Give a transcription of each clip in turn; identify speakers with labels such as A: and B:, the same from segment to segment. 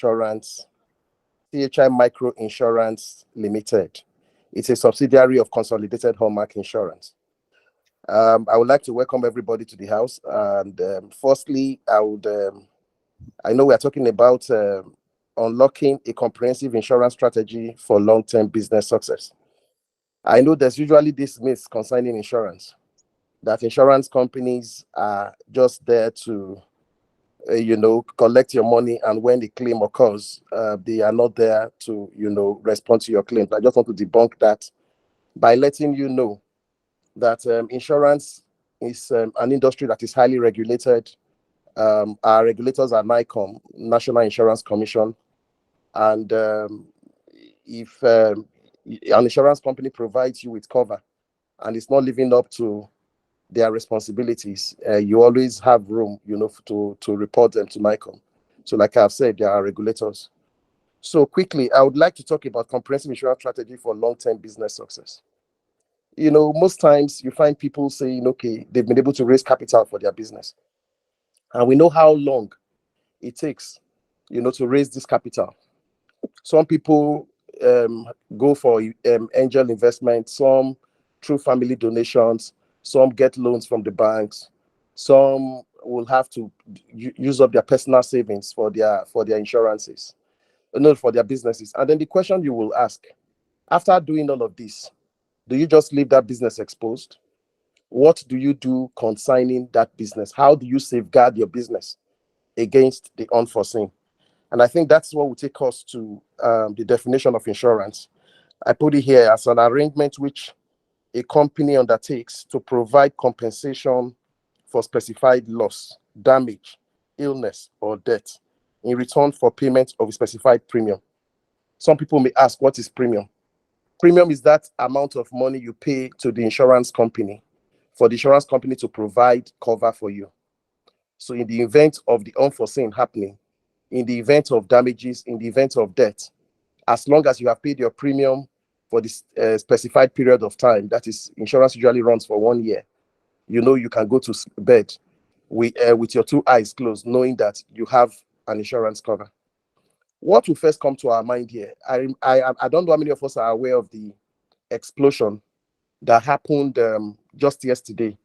A: Insurance, Chi Micro Insurance Limited. It's a subsidiary of Consolidated Hallmark Insurance. I would like to welcome everybody to the house. And firstly, I know we are talking about unlocking a comprehensive insurance strategy for long-term business success. I know there's usually this myth concerning insurance, that insurance companies are just there to collect your money, and when the claim occurs, they are not there to, respond to your claims. I just want to debunk that by letting you know that insurance is an industry that is highly regulated. Our regulators are NICOM, National Insurance Commission, and if an insurance company provides you with cover and it's not living up to their responsibilities, you always have room, to report them to NICOM. So like I've said, there are regulators. So quickly, I would like to talk about comprehensive insurance strategy for long-term business success. Most times you find people saying, okay, they've been able to raise capital for their business. And we know how long it takes, to raise this capital. Some people go for angel investment, some through family donations, some get loans from the banks, some will have to use up their personal savings for their insurances, not for their businesses. And then the question you will ask, after doing all of this, do you just leave that business exposed? What do you do concerning that business? How do you safeguard your business against the unforeseen? And I think that's what will take us to the definition of insurance. I put it here as an arrangement which a company undertakes to provide compensation for specified loss, damage, illness, or death in return for payment of a specified premium. Some people may ask, what is premium? Premium is that amount of money you pay to the insurance company for the insurance company to provide cover for you. So in the event of the unforeseen happening, in the event of damages, in the event of death, as long as you have paid your premium for this specified period of time, that is, insurance usually runs for 1 year, you can go to bed with your two eyes closed, knowing that you have an insurance cover. What will first come to our mind here? I don't know how many of us are aware of the explosion that happened just yesterday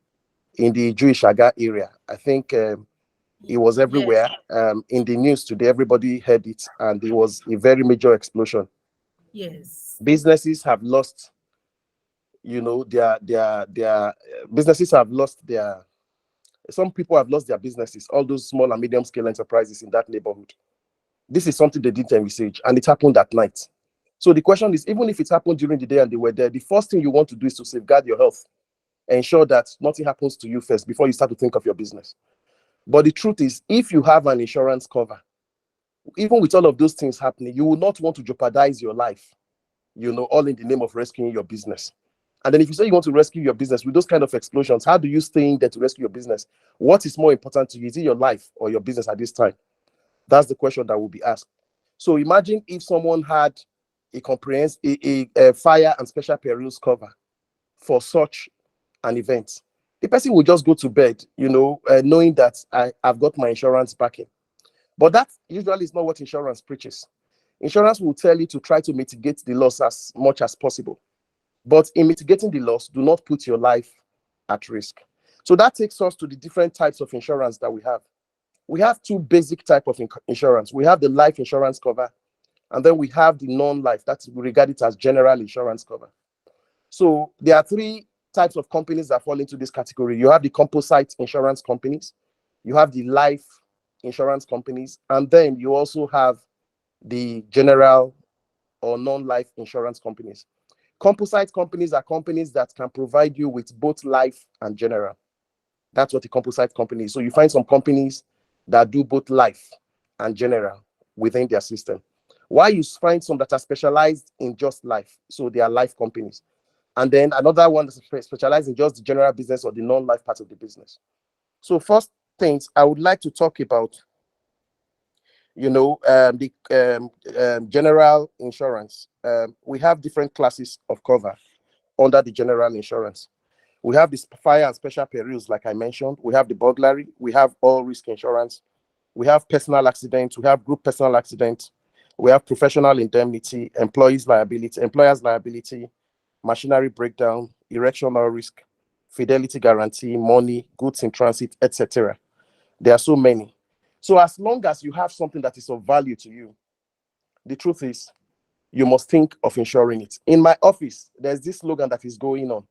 A: in the Jewish Aga area. I think it was everywhere. In the news today, everybody heard it, and it was a very major explosion.
B: Yes.
A: Businesses have lost, their businesses have lost their. Some people have lost their businesses. All those small and medium scale enterprises in that neighborhood. This is something they didn't envisage, and it happened at night. So the question is, even if it happened during the day and they were there, the first thing you want to do is to safeguard your health, ensure that nothing happens to you first before you start to think of your business. But the truth is, if you have an insurance cover, even with all of those things happening, you will not want to jeopardize your life, all in the name of rescuing your business. And then if you say you want to rescue your business with those kind of explosions, how do you stay in there to rescue your business? What is more important to you? Is it your life or your business at this time? That's the question that will be asked. So imagine if someone had a comprehensive a fire and special perils cover for such an event. The person will just go to bed, knowing that I've got my insurance backing. But that usually is not what insurance preaches. Insurance will tell you to try to mitigate the loss as much as possible. But in mitigating the loss, do not put your life at risk. So that takes us to the different types of insurance that we have. We have two basic types of insurance. We have the life insurance cover, and then we have the non-life. That's we regard it as general insurance cover. So there are three types of companies that fall into this category. You have the composite insurance companies, you have the life insurance companies, and then you also have the general or non-life insurance companies. Composite companies are companies that can provide you with both life and general. That's what a composite company is. So you find some companies that do both life and general within their system. While you find some that are specialized in just life. So they are life companies. And then another one that's specialized in just the general business or the non-life part of the business. So first things I would like to talk about, the general insurance. We have different classes of cover under the general insurance. We have this fire and special perils, like I mentioned. We have the burglary. We have all risk insurance. we have personal accident, we have group personal accident, we have professional indemnity, employers liability, machinery breakdown, erectional risk, fidelity guarantee, money, goods in transit, etc. There are so many. So as long as you have something that is of value to you, the truth is you must think of insuring it. In my office, there's this slogan that is going on.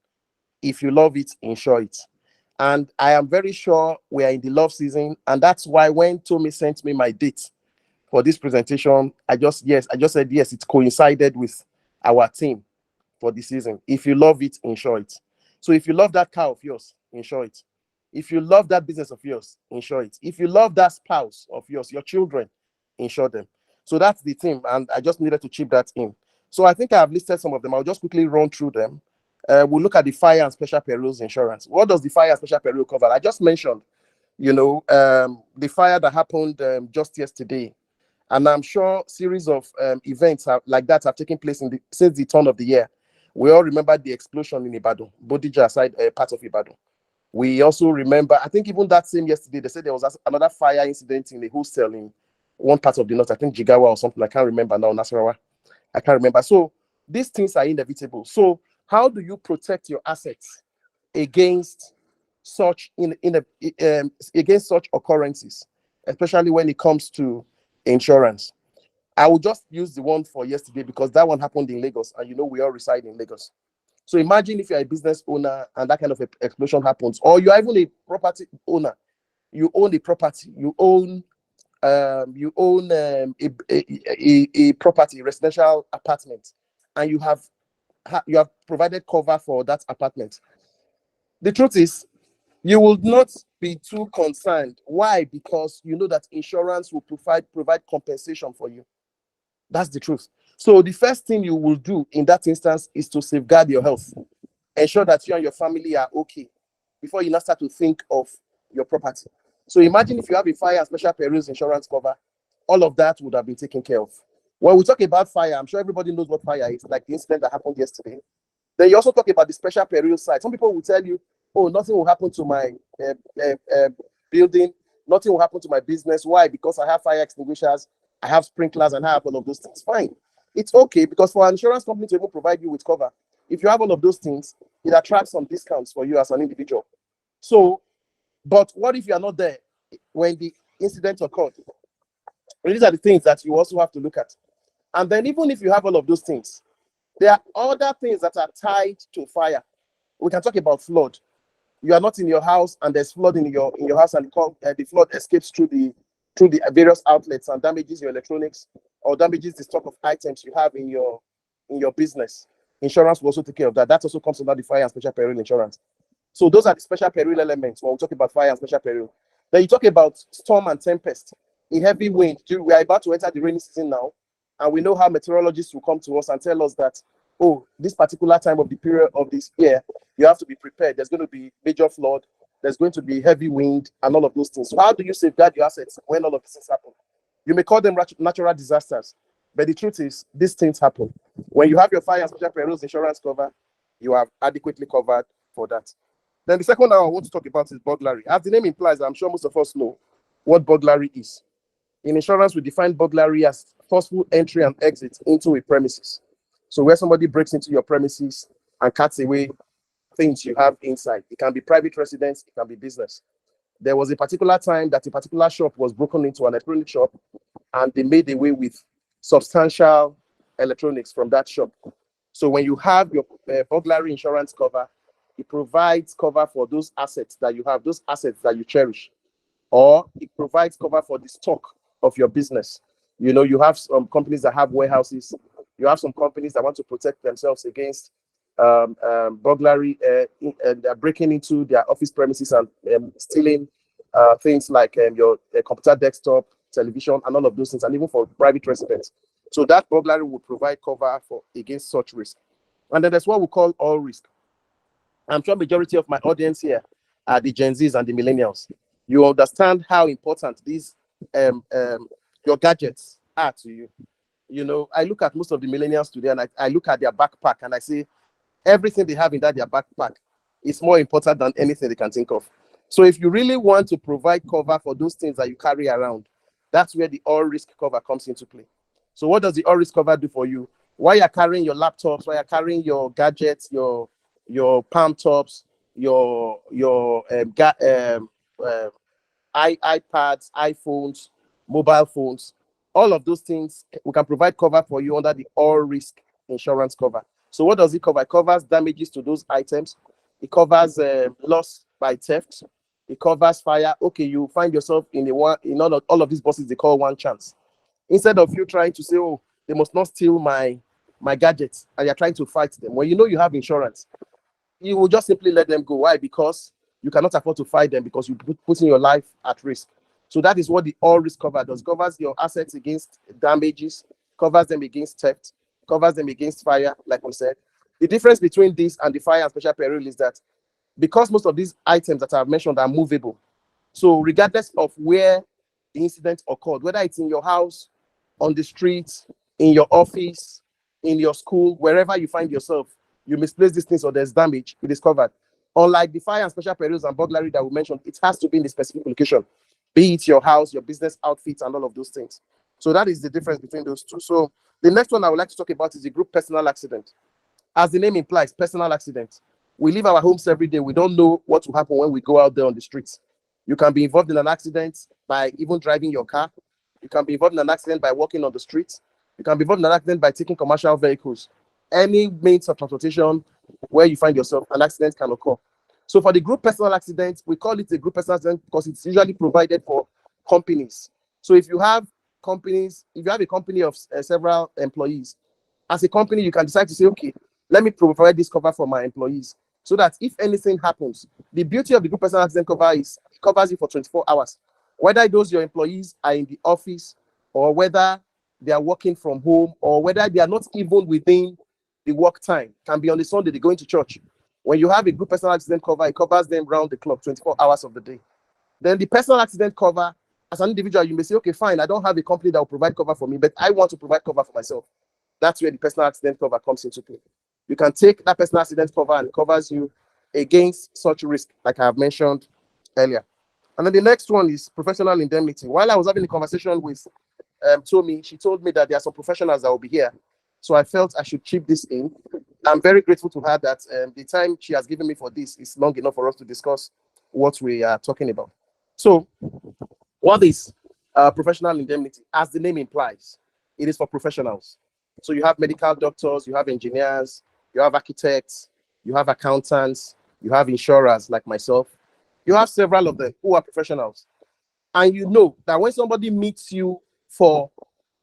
A: If you love it, insure it. And I am very sure we are in the love season. And that's why when Tommy sent me my date for this presentation, I just said yes, it coincided with our team for the season. If you love it, insure it. So if you love that car of yours, insure it. If you love that business of yours, insure it. If you love that spouse of yours, your children, insure them. So that's the theme, and I just needed to chip that in. So I think I have listed some of them. I'll just quickly run through them. We'll look at the fire and special perils insurance. What does the fire and special peril cover? I just mentioned, the fire that happened just yesterday, and I'm sure series of events like that have taken place since the turn of the year. We all remember the explosion in Ibadan, Bodija side, part of Ibadan. We also remember, I think even that same yesterday, they said there was another fire incident in a hostel in one part of the north, I think Jigawa or something, I can't remember now, Nasarawa, I can't remember. So these things are inevitable. So how do you protect your assets against such against such occurrences, especially when it comes to insurance? I will just use the one for yesterday because that one happened in Lagos, and we all reside in Lagos. So imagine if you're a business owner and that kind of explosion happens, or you're even a property owner. You own a property, you own a property, residential apartment, and you have provided cover for that apartment. The truth is, you will not be too concerned. Why? Because you know that insurance will provide compensation for you. That's the truth. So the first thing you will do in that instance is to safeguard your health. Ensure that you and your family are okay before you now start to think of your property. So imagine if you have a fire and special perils insurance cover, all of that would have been taken care of. When we talk about fire, I'm sure everybody knows what fire is, like the incident that happened yesterday. Then you also talk about the special perils side. Some people will tell you, oh, nothing will happen to my building, nothing will happen to my business. Why? Because I have fire extinguishers, I have sprinklers, and I have all of those things. Fine. It's okay, because for an insurance company to even provide you with cover, if you have all of those things, it attracts some discounts for you as an individual. So, but what if you are not there when the incident occurred? These are the things that you also have to look at. And then even if you have all of those things, there are other things that are tied to fire. We can talk about flood. You are not in your house and there's flood in your house, and the flood escapes through the various outlets and damages your electronics or damages the stock of items you have in your business. Insurance will also take care of that. That also comes under the fire and special peril insurance. So those are the special peril elements when we talk about fire and special peril. Then you talk about storm and tempest. In heavy wind, we are about to enter the rainy season now, and we know how meteorologists will come to us and tell us that, oh, this particular time of the period of this year, you have to be prepared. There's going to be major flood, there's going to be heavy wind, and all of those things. So how do you safeguard your assets when all of these things happen? You may call them natural disasters, but the truth is, these things happen. When you have your fire and special perils insurance cover, you are adequately covered for that. Then the second one I want to talk about is burglary. As the name implies, I'm sure most of us know what burglary is. In insurance, we define burglary as forceful entry and exit into a premises. So where somebody breaks into your premises and cuts away things you have inside. It can be private residence, it can be business. There was a particular time that a particular shop was broken into, an electronic shop, and they made away with substantial electronics from that shop. So when you have your burglary insurance cover, it provides cover for those assets that you have, those assets that you cherish, or it provides cover for the stock of your business. You have some companies that have warehouses. You have some companies that want to protect themselves against burglary, and they're breaking into their office premises and stealing things like your computer desktop, television, and all of those things, and even for private residents. So that burglary will provide cover against such risk. And then there's what we call all risk. I'm sure majority of my audience here are the Gen Zs and the millennials. You understand how important these your gadgets are to you. I look at most of the millennials today, and I look at their backpack, and I say everything they have in their backpack is more important than anything they can think of. So if you really want to provide cover for those things that you carry around, That's where the all risk cover comes into play. So what does the all risk cover do for you? While you're carrying your laptops, while you're carrying your gadgets, your palm tops, your iPads, iPhones, mobile phones, all of those things, we can provide cover for you under the all risk insurance cover. So what does it cover? It covers damages to those items. It covers loss by theft. It covers fire. Okay, you find yourself in all of these bosses they call one chance. Instead of you trying to say, oh, they must not steal my gadgets, and you're trying to fight them. When you know you have insurance, you will just simply let them go. Why? Because you cannot afford to fight them because you putting your life at risk. So that is what the all risk cover does. Covers your assets against damages, covers them against theft, covers them against fire, like we said. The difference between this and the fire and special peril is that because most of these items that I've mentioned are movable, so regardless of where the incident occurred, whether it's in your house, on the street, in your office, in your school, wherever you find yourself, you misplace these things or there's damage, it is covered. Unlike the fire and special perils and burglary that we mentioned, it has to be in the specific location, be it your house, your business outfits, and all of those things. So that is the difference between those two. So the next one I would like to talk about is the group personal accident. As the name implies, personal accident. We leave our homes every day. We don't know what will happen when we go out there on the streets. You can be involved in an accident by even driving your car. You can be involved in an accident by walking on the streets. You can be involved in an accident by taking commercial vehicles. Any means of transportation where you find yourself, an accident can occur. So for the group personal accident, we call it a group personal accident because it's usually provided for companies. So if you have a company of several employees, as a company, you can decide to say, okay, let me provide this cover for my employees so that if anything happens, the beauty of the group personal accident cover is it covers you for 24 hours. Whether those your employees are in the office or whether they are working from home or whether they are not even within the work time, can be on the Sunday, they're going to church. When you have a group personal accident cover, it covers them round the clock, 24 hours of the day. Then the personal accident cover, as an individual, you may say, okay, fine, I don't have a company that will provide cover for me, but I want to provide cover for myself. That's where the personal accident cover comes into play. You can take that personal accident cover and it covers you against such risk, like I have mentioned earlier. And then the next one is professional indemnity. While I was having a conversation with Tommy, she told me that there are some professionals that will be here. So I felt I should chip this in. I'm very grateful to her that the time she has given me for this is long enough for us to discuss what we are talking about. So what is professional indemnity? As the name implies, it is for professionals. So you have medical doctors, you have engineers, you have architects, you have accountants, you have insurers like myself. You have several of them who are professionals. And you know that when somebody meets you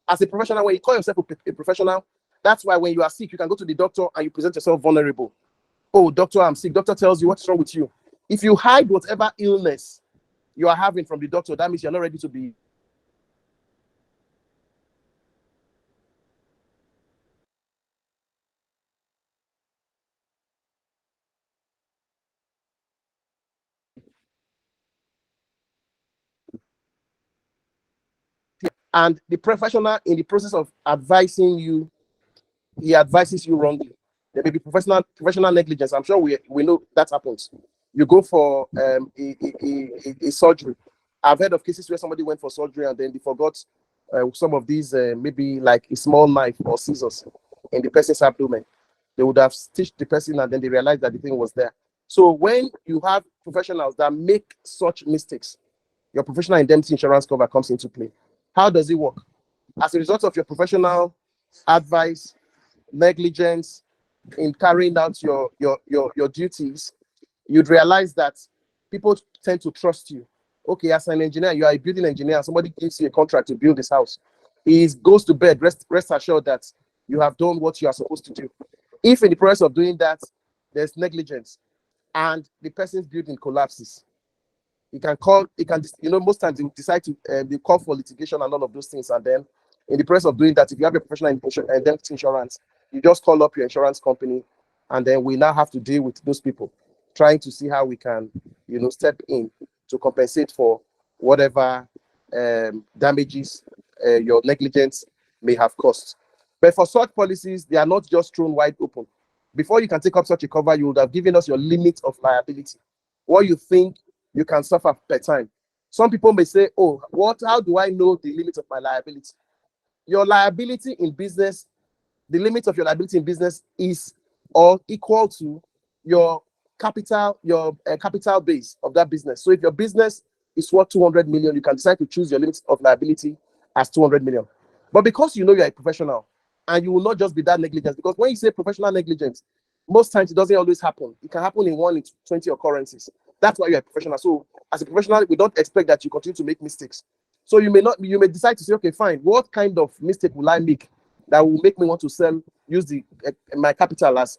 A: as a professional, when you call yourself a professional, that's why when you are sick, you can go to the doctor and you present yourself vulnerable. Oh, doctor, I'm sick. Doctor tells you what's wrong with you. If you hide whatever illness you are having from the doctor, that means you're not ready to be. And the professional, in the process of advising you, he advises you wrongly. There may be professional negligence. I'm sure we know that happens. You go for a surgery. I've heard of cases where somebody went for surgery and then they forgot some of these, maybe like a small knife or scissors in the person's abdomen. They would have stitched the person and then they realized that the thing was there. So when you have professionals that make such mistakes, your professional indemnity insurance cover comes into play. How does it work? As a result of your professional advice, negligence in carrying out your duties, you'd realize that people tend to trust you. Okay, as an engineer, you are a building engineer, somebody gives you a contract to build this house. He goes to bed, rest assured that you have done what you are supposed to do. If in the process of doing that, there's negligence and the person's building collapses, most times they decide to they call for litigation and all of those things. And then in the process of doing that, if you have a professional indemnity insurance, you just call up your insurance company and then we now have to deal with those people, trying to see how we can, step in to compensate for whatever damages your negligence may have caused. But for such policies, they are not just thrown wide open. Before you can take up such a cover, you would have given us your limit of liability, what you think you can suffer per time. Some people may say, oh, how do I know the limit of my liability? Your liability in business, the limit of your liability in business is or equal to your capital base of that business. So if your business is worth 200 million, you can decide to choose your limit of liability as 200 million. But because you know you're a professional and you will not just be that negligent, because when you say professional negligence, most times it doesn't always happen. It can happen in 1 in 20 occurrences. That's why you're a professional. So as a professional, we don't expect that you continue to make mistakes. So you may decide to say, okay, fine, what kind of mistake will I make that will make me want to use my capital as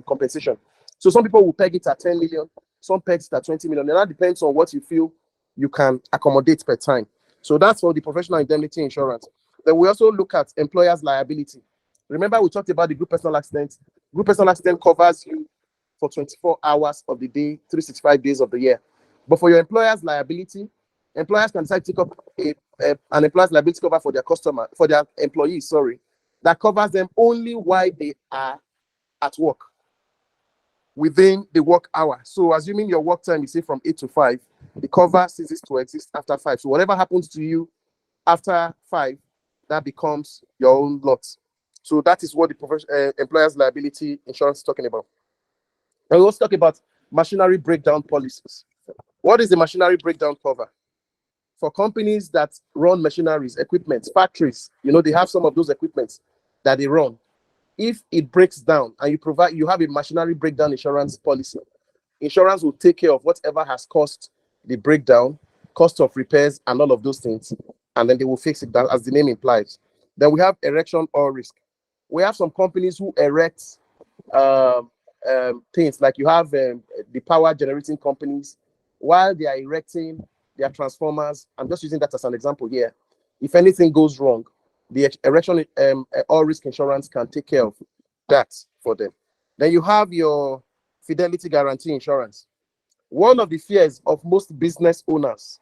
A: compensation? So some people will peg it at 10 million, some pegs it at 20 million. And that depends on what you feel you can accommodate per time. So that's for the professional indemnity insurance. Then we also look at employer's liability. Remember, we talked about the group personal accident. Group personal accident covers you for 24 hours of the day, 365 days of the year. But for your employer's liability, employers can decide to take up an employer's liability cover for their employees, that covers them only while they are at work within the work hour. So assuming your work time is say from 8 to 5, the cover ceases to exist after 5. So whatever happens to you after 5, that becomes your own lot. So that is what the employer's liability insurance is talking about. And we also talk about machinery breakdown policies. What is the machinery breakdown cover? For companies that run machineries, equipment, factories, they have some of those equipments that they run. If it breaks down and you have a machinery breakdown insurance policy, insurance will take care of whatever has caused the breakdown, cost of repairs, and all of those things, and then they will fix it, as the name implies. Then we have erection or risk. We have some companies who erect things, like you have the power generating companies. While they are erecting their transformers, I'm just using that as an example here. If anything goes wrong, the erection or risk insurance can take care of that for them. Then you have your fidelity guarantee insurance. One of the fears of most business owners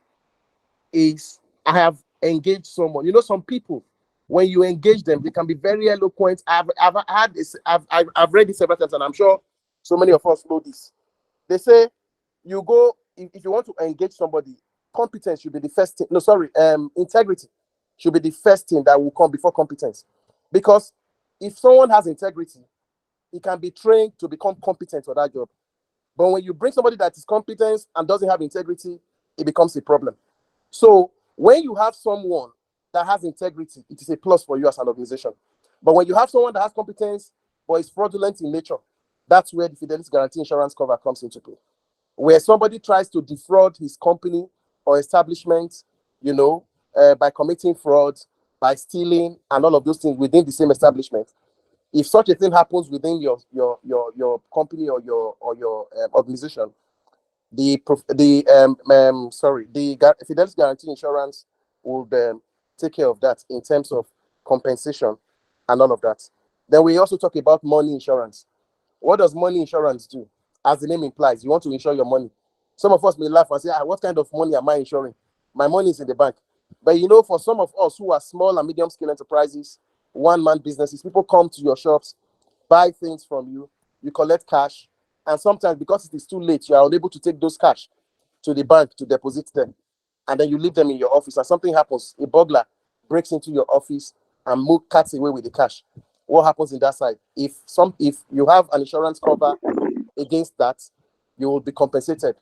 A: is, I have engaged someone. Some people, when you engage them, they can be very eloquent. I've read this several times, and I'm sure so many of us know this. They say, if you want to engage somebody, competence should be the first thing. No, sorry, integrity should be the first thing that will come before competence. Because if someone has integrity, he can be trained to become competent for that job. But when you bring somebody that is competent and doesn't have integrity, it becomes a problem. So when you have someone that has integrity, it is a plus for you as an organization. But when you have someone that has competence but is fraudulent in nature, that's where the fidelity guarantee insurance cover comes into play. Where somebody tries to defraud his company or establishment, by committing fraud, by stealing, and all of those things within the same establishment. If such a thing happens within your company or your organization, the fidelity guarantee insurance would take care of that in terms of compensation and all of that. Then we also talk about money insurance. What does money insurance do? As the name implies, you want to insure your money. Some of us may laugh and say, what kind of money am I insuring? My money is in the bank. But for some of us who are small and medium scale enterprises, one-man businesses, people come to your shops, buy things from you, you collect cash, and sometimes because it is too late, you are unable to take those cash to the bank to deposit them. And then you leave them in your office, and something happens. A burglar breaks into your office and cuts away with the cash. What happens in that side? If you have an insurance cover against that, you will be compensated.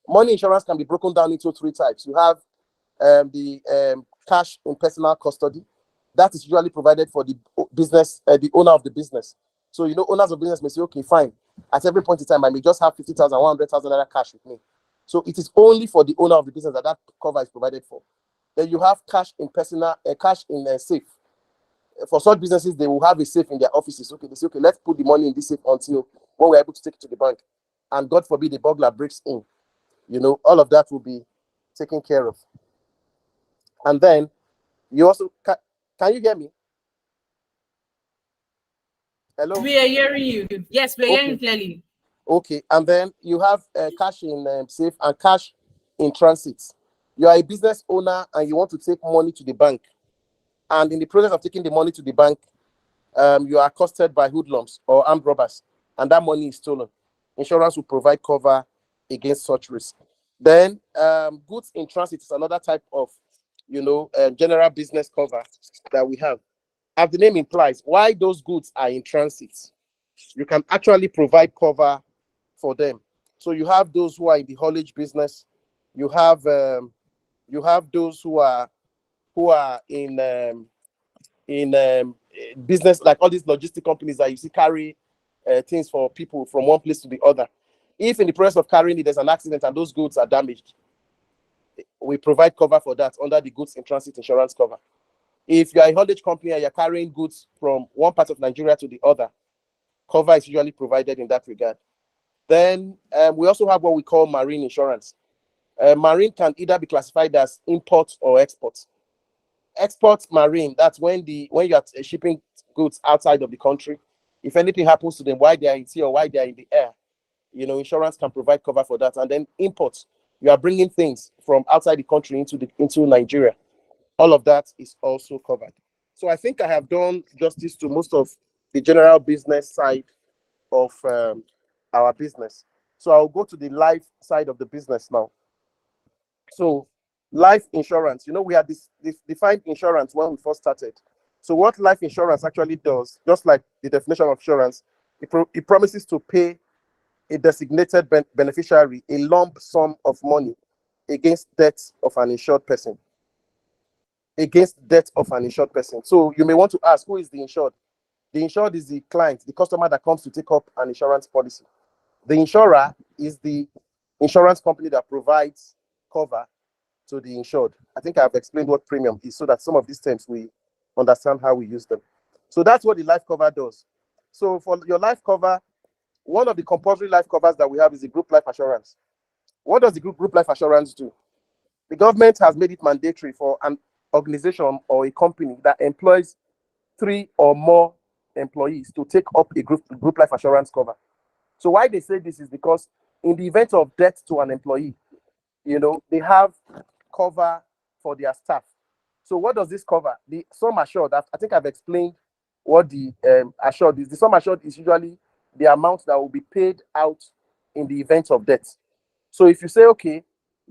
A: Money insurance can be broken down into 3 types. You have the cash in personal custody. That is usually provided for the business, the owner of the business. So, owners of business may say, okay, fine. At every point in time, I may just have 50,000, 100,000 naira cash with me. So it is only for the owner of the business that cover is provided for. Then you have cash in a safe. For such businesses, they will have a safe in their offices. Okay, they say, okay, let's put the money in this safe until when we're able to take it to the bank. And God forbid the burglar breaks in. All of that will be taken care of. And then you also can you hear me? Hello?
B: We are hearing you. Yes, we are hearing clearly.
A: Okay, and then you have cash in safe and cash in transit. You are a business owner and you want to take money to the bank. And in the process of taking the money to the bank, you are accosted by hoodlums or armed robbers, and that money is stolen. Insurance will provide cover against such risk. Then goods in transit is another type of, general business cover that we have. As the name implies, why those goods are in transit, you can actually provide cover for them. So you have those who are in the haulage business. You have those who are in business, like all these logistic companies that you see carry things for people from one place to the other. If in the process of carrying it, there's an accident and those goods are damaged, we provide cover for that under the goods in transit insurance cover. If you're a haulage company and you're carrying goods from one part of Nigeria to the other, cover is usually provided in that regard. Then we also have what we call marine insurance. Marine can either be classified as import or export. Export marine, that's when you are shipping goods outside of the country. If anything happens to them while they are in sea or while they are in the air, insurance can provide cover for that. And then import, you are bringing things from outside the country into Nigeria. All of that is also covered. So I think I have done justice to most of the general business side of our business. So I'll go to the life side of the business now. So life insurance, we had this defined insurance when we first started. So what life insurance actually does, just like the definition of insurance, it promises to pay a designated beneficiary a lump sum of money against death of an insured person. Against death of an insured person. So you may want to ask, who is the insured? The insured is the client, the customer that comes to take up an insurance policy. The insurer is the insurance company that provides cover to the insured. I think I've explained what premium is so that some of these terms we understand how we use them. So that's what the life cover does. So for your life cover, one of the compulsory life covers that we have is the group life assurance. What does the group life assurance do? The government has made it mandatory for an organization or a company that employs 3 or more employees to take up a group life assurance cover. So why they say this is because in the event of death to an employee, they have cover for their staff. So what does this cover? The sum assured, I think I've explained what the assured is. The sum assured is usually the amount that will be paid out in the event of death. So if you say, okay,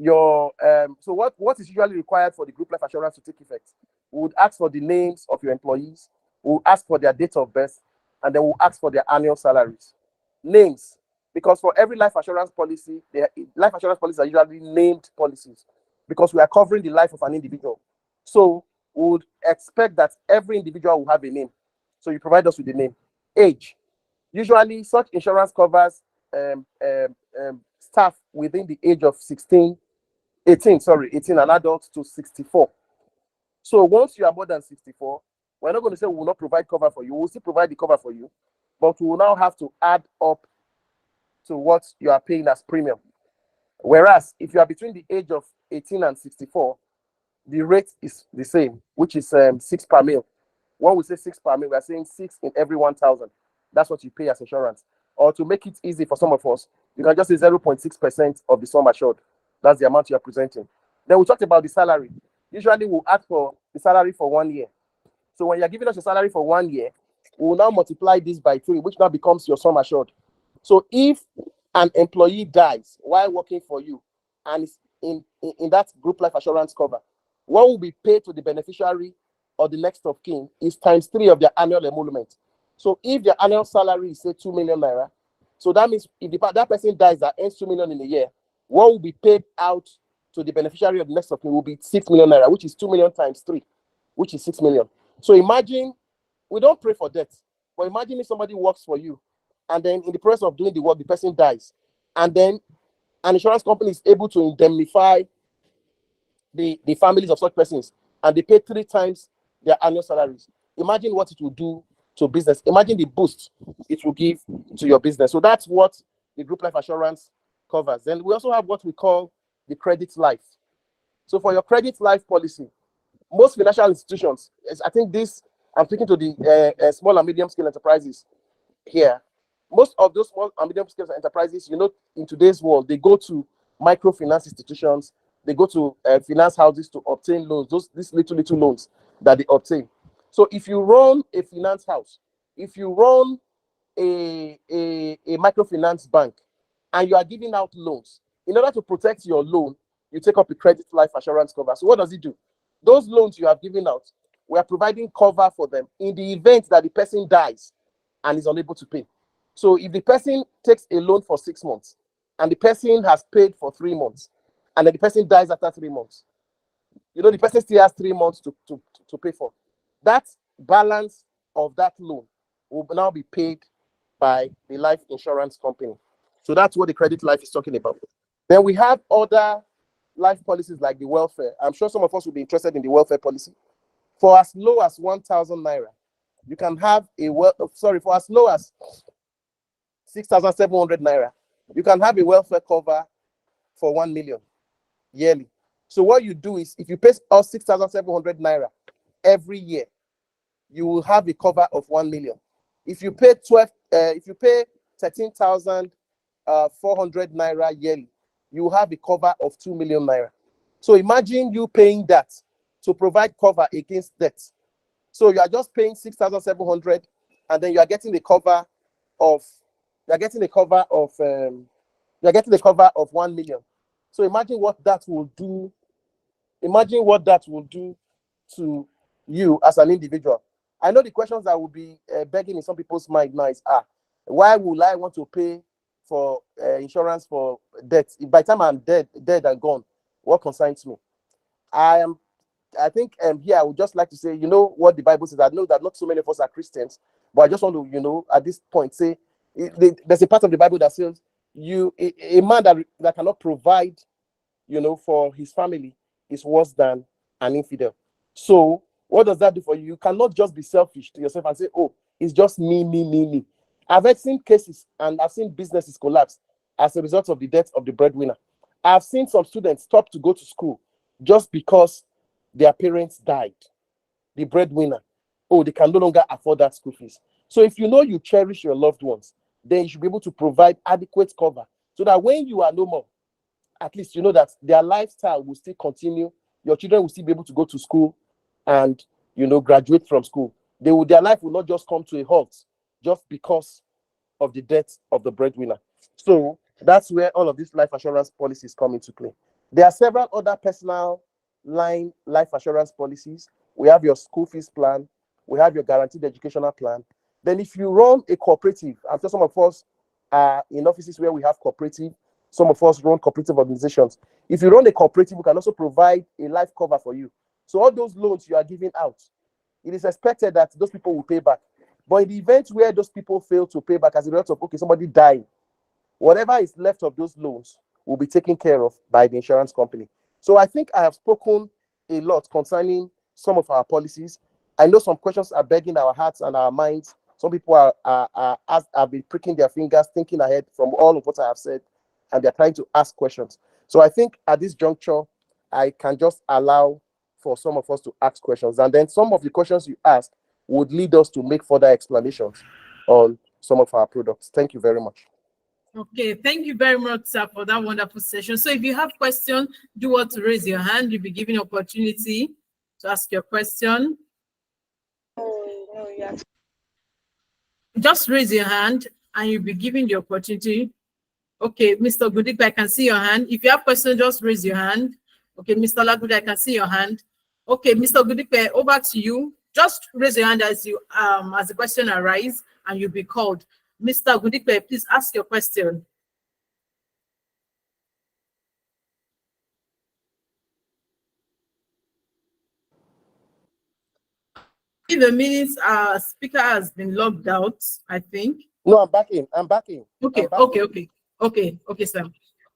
A: so what is usually required for the group life assurance to take effect? We would ask for the names of your employees, we'll ask for their date of birth, and then we'll ask for their annual salaries. Names, because for every life assurance policy, life assurance policies are usually named policies because we are covering the life of an individual. So we would expect that every individual will have a name. So you provide us with the name. Age. Usually such insurance covers staff within the age of 18 and adults to 64. So once you are more than 64, we're not going to say we will not provide cover for you. We'll still provide the cover for you, but we will now have to add up to what you are paying as premium. Whereas if you are between the age of 18 and 64, the rate is the same, which is 6 per mil. When we say 6 per mil, we are saying 6 in every 1,000. That's what you pay as insurance. Or to make it easy for some of us, you can just say 0.6% of the sum assured. That's the amount you are presenting. Then we talked about the salary. Usually we'll ask for the salary for 1 year. So when you're giving us your salary for 1 year, we will now multiply this by 3, which now becomes your sum assured. So if an employee dies while working for you and is in that group life assurance cover, what will be paid to the beneficiary or the next of kin is times 3 of their annual emolument. So if their annual salary is say 2 million naira, so that means if that person dies that earns 2 million in a year, what will be paid out to the beneficiary of the next of kin will be 6 million naira, which is 2 million times 3, which is 6 million. So imagine, we don't pray for death, but imagine if somebody works for you and then in the process of doing the work, the person dies, and then an insurance company is able to indemnify the families of such persons and they pay 3 times their annual salaries. Imagine what it will do to business. Imagine the boost it will give to your business. So that's what the group life assurance covers. Then we also have what we call the credit life. So for your credit life policy, most financial institutions, I think I'm speaking to the small and medium scale enterprises here. Most of those small and medium scale enterprises, in today's world, they go to microfinance institutions, they go to finance houses to obtain loans, these little loans that they obtain. So if you run a finance house, if you run a microfinance bank, and you are giving out loans, In order to protect your loan, you take up a credit life assurance cover. So what does it do? Those loans you have given out, we are providing cover for them in the event that the person dies and is unable to pay. So if the person takes a loan for 6 months and the person has paid for 3 months, and then the person dies after 3 months, the person still has 3 months to pay for. That balance of that loan will now be paid by the life insurance company. So that's what the credit life is talking about. Then we have other life policies like the welfare. I'm sure some of us will be interested in the welfare policy. For as low as 1,000 naira, you can have for as low as 6,700 naira, you can have a welfare cover for 1 million yearly. So what you do is, if you pay us 6,700 naira every year, you will have a cover of 1 million. If you pay 13,400 naira yearly, you will have a cover of 2 million naira. So imagine you paying that to provide cover against debt. So you are just paying 6,700, and then you are getting the cover of 1 million. So imagine what that will do. Imagine what that will do to you as an individual. I know the questions that will be begging in some people's mind now is, why will I want to pay for insurance for death? If by the time I'm dead and gone, what concerns me? I think here I would just like to say, what the Bible says. I know that not so many of us are Christians, but I just want to, at this point, say there's a part of the Bible that says a man that cannot provide, for his family is worse than an infidel. So what does that do for you? You cannot just be selfish to yourself and say, oh, it's just me, me, me, me. I've seen cases and I've seen businesses collapse as a result of the death of the breadwinner. I've seen some students stop to go to school just because their parents died, the breadwinner. Oh, they can no longer afford that school fees. So if you cherish your loved ones, then you should be able to provide adequate cover so that when you are no more, at least you know that their lifestyle will still continue. Your children will still be able to go to school and graduate from school. Their life will not just come to a halt just because of the death of the breadwinner. So that's where all of these life assurance policies come into play. There are several other personal line life assurance policies. We have your school fees plan. We have your guaranteed educational plan. Then if you run a cooperative, I'm sure some of us are in offices where we have cooperative. Some of us run cooperative organizations. If you run a cooperative, we can also provide a life cover for you. So all those loans you are giving out, it is expected that those people will pay back. But in the event where those people fail to pay back as a result of, somebody dying, whatever is left of those loans will be taken care of by the insurance company. So I think I have spoken a lot concerning some of our policies. I know some questions are begging our hearts and our minds. Some people have been pricking their fingers, thinking ahead from all of what I have said, and they're trying to ask questions. So I think at this juncture, I can just allow for some of us to ask questions. And then some of the questions you ask would lead us to make further explanations on some of our products. Thank you very much.
B: Okay, thank you very much, sir, for that wonderful session. So if you have questions, do want to raise your hand. You'll be given opportunity to ask your question.
C: No, yes.
B: Just raise your hand and you'll be given the opportunity. Okay, Mr. Gudipe, I can see your hand. If you have questions, just raise your hand. Okay, Mr. Lagude, I can see your hand. Okay, Mr. Gudipe, over to you. Just raise your hand as the question arises and you'll be called. Mr. Gudipe, please ask your question. In the minutes, our speaker has been logged out, I think.
A: No, I'm back in.
B: Okay, sir.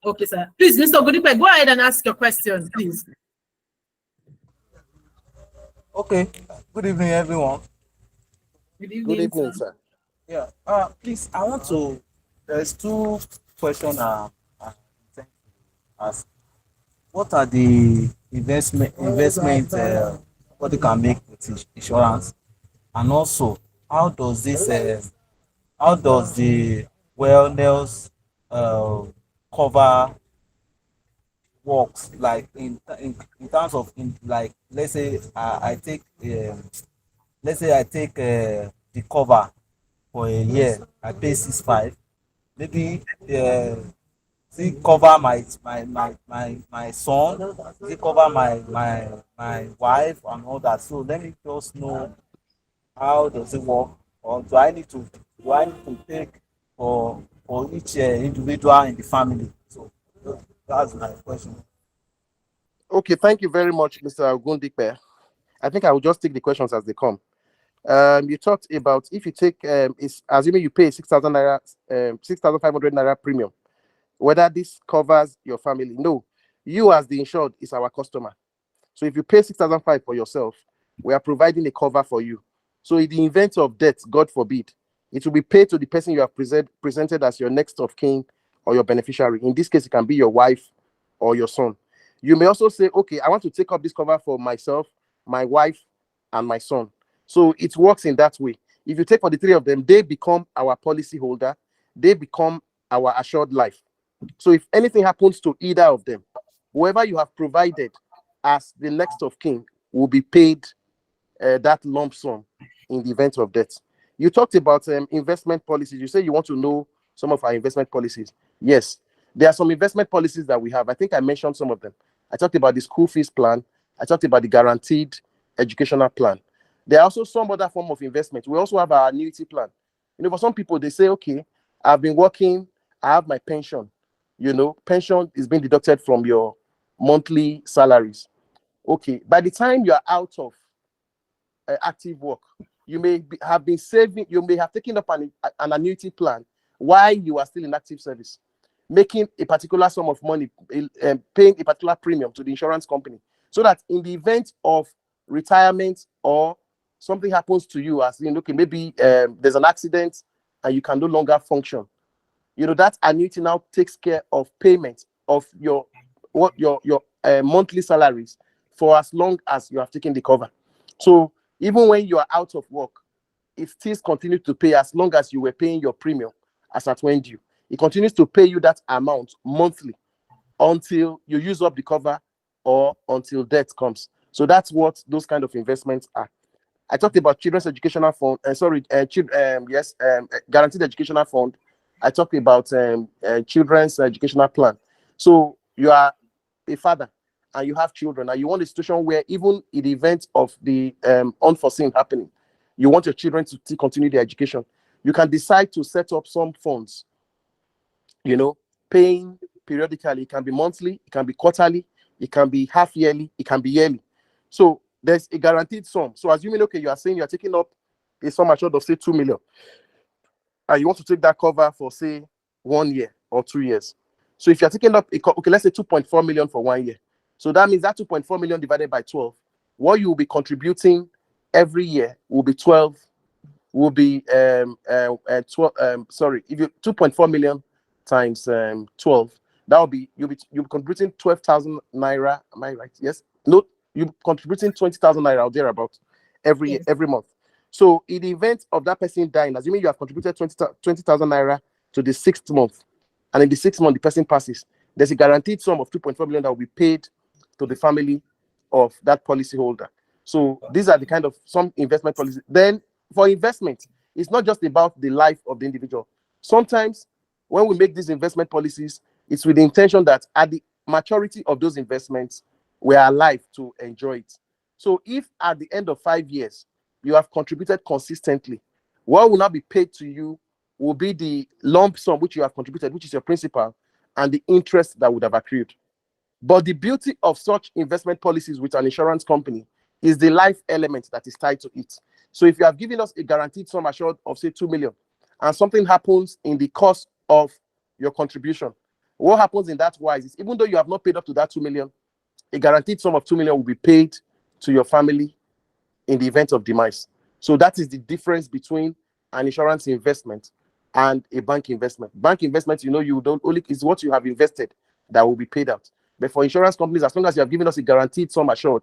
B: Okay, sir. Please, Mr. Gudipe, go ahead and ask your question, please.
D: Okay. Good evening, everyone.
B: Good evening,
A: sir.
D: Yeah. Please, I want to. There's two questions I intend to ask. What are the investment what you can make with insurance, and also how does the wellness cover works, like in terms of like, let's say I take the cover for a year. I pay 6.5. Maybe Does it cover my son? Does it cover my wife and all that? So let me just know how does it work, or do I need to take for each individual in the family? So that's my question.
A: Okay, thank you very much, Mr. Ogundikpe. I think I will just take the questions as they come. You talked about if you take, is assuming you pay 6,000 naira, 6,500 naira premium, whether this covers your family. No, you as the insured is our customer. So if you pay 6,500 for yourself, we are providing a cover for you. So in the event of death, God forbid, it will be paid to the person you have presented as your next of kin or your beneficiary. In this case, it can be your wife or your son. You may also say, okay, I want to take up this cover for myself, my wife, and my son. So it works in that way. If you take for the three of them, they become our policy holder, they become our assured life. So if anything happens to either of them, whoever you have provided as the next of kin will be paid that lump sum in the event of death. You talked about investment policies. You say you want to know some of our investment policies. Yes, there are some investment policies that we have. I think I mentioned some of them. I talked about the school fees plan. I talked about the guaranteed educational plan. There are also some other form of investment. We also have our annuity plan. For some people, they say, okay, I've been working, I have my pension. Pension is being deducted from your monthly salaries. Okay, by the time you are out of active work, you may have been saving, you may have taken up an annuity plan while you are still in active service, making a particular sum of money, paying a particular premium to the insurance company, so that in the event of retirement or something happens to you, as okay, maybe there's an accident and you can no longer function, that annuity now takes care of payment of your monthly salaries for as long as you have taken the cover. So even when you are out of work, it still continues to pay as long as you were paying your premium as at when due. It continues to pay you that amount monthly until you use up the cover or until death comes. So that's what those kind of investments are. I talked about children's educational fund. Guaranteed educational fund. I talked about children's educational plan. So you are a father and you have children, and you want a situation where even in the event of the unforeseen happening, you want your children to continue their education. You can decide to set up some funds, paying periodically. It can be monthly, it can be quarterly, it can be half yearly, it can be yearly. So there's a guaranteed sum. So assuming, okay, you are saying you are taking up a sum assured of, say, 2 million, and you want to take that cover for, say, 1 year or 2 years. So if you're taking up, okay, let's say 2.4 million for 1 year. So that means that 2.4 million divided by 12, what you will be contributing every year will be 12, will be 12, if you 2.4 million times 12, that will be, you'll be contributing 12,000 naira. Am I right? Yes. No, you're contributing 20,000 naira or thereabout every month. So in the event of that person dying, assuming you have contributed 20,000 naira to the 6th month, and in the 6th month the person passes, there's a guaranteed sum of 2.4 million that will be paid to the family of that policy holder. So these are the kind of some investment policies. Then for investment, it's not just about the life of the individual. Sometimes when we make these investment policies, it's with the intention that at the maturity of those investments, we are alive to enjoy it. So if at the end of 5 years, you have contributed consistently, what will now be paid to you will be the lump sum which you have contributed, which is your principal, and the interest that would have accrued. But the beauty of such investment policies with an insurance company is the life element that is tied to it. So if you have given us a guaranteed sum assured of, say, 2 million, and something happens in the course of your contribution, what happens in that wise is, even though you have not paid up to that 2 million, a guaranteed sum of 2 million will be paid to your family in the event of demise. So that is the difference between an insurance investment and a bank investment. Bank investment, you don't only, is what you have invested that will be paid out. But for insurance companies, as long as you have given us a guaranteed sum assured,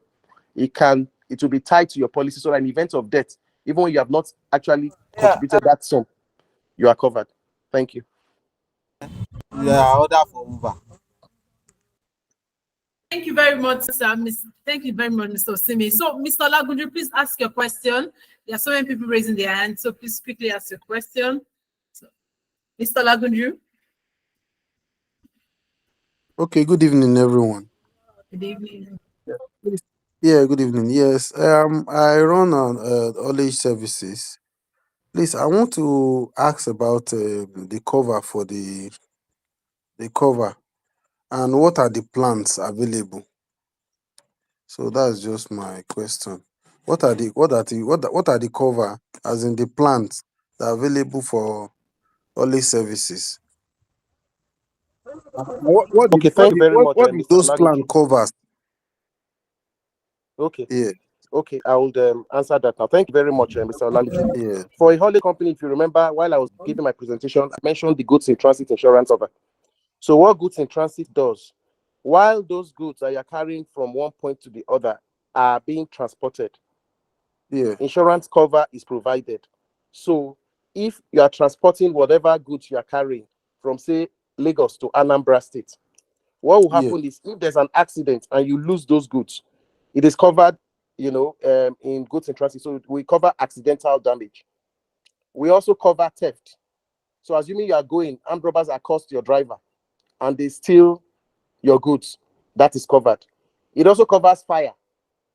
A: it will be tied to your policy. So that in the event of death, even when you have not actually contributed that sum, you are covered. Thank you.
D: Yeah, order for Uber.
B: Thank you very much, sir. Thank you very much, Mr. Osimi. So, Mr. Lagunju, please ask your question. There are so many people raising their hands, so please quickly ask your question. So, Mr. Lagunju.
E: Okay, good evening, everyone.
B: Good evening.
E: Please- Yeah, good evening. Yes, I run on Olish Services. Please, I want to ask about the cover for the cover and what are the plans available. So that's just my question. What are the cover as in the plans that are available for Olish Services?
A: Okay, thank you very much,
E: What did
A: Mr.
E: those
A: Oladeji.
E: plan covers?
A: Okay,
E: Yeah,
A: okay, I will answer that now. Thank you very much, Mr. Oladeji.
E: yeah,
A: For a holiday company, if you remember, while I was giving my presentation, I mentioned the goods in transit insurance cover. So, what goods in transit does, while those goods that you're carrying from one point to the other are being transported,
E: yeah,
A: insurance cover is provided. So, if you are transporting whatever goods you are carrying from, say, Lagos to Anambra State, what will
E: yeah,
A: happen is if there's an accident and you lose those goods, it is covered, in goods in transit. So we cover accidental damage. We also cover theft. So assuming you are going, armed robbers accost your driver and they steal your goods, that is covered. It also covers fire.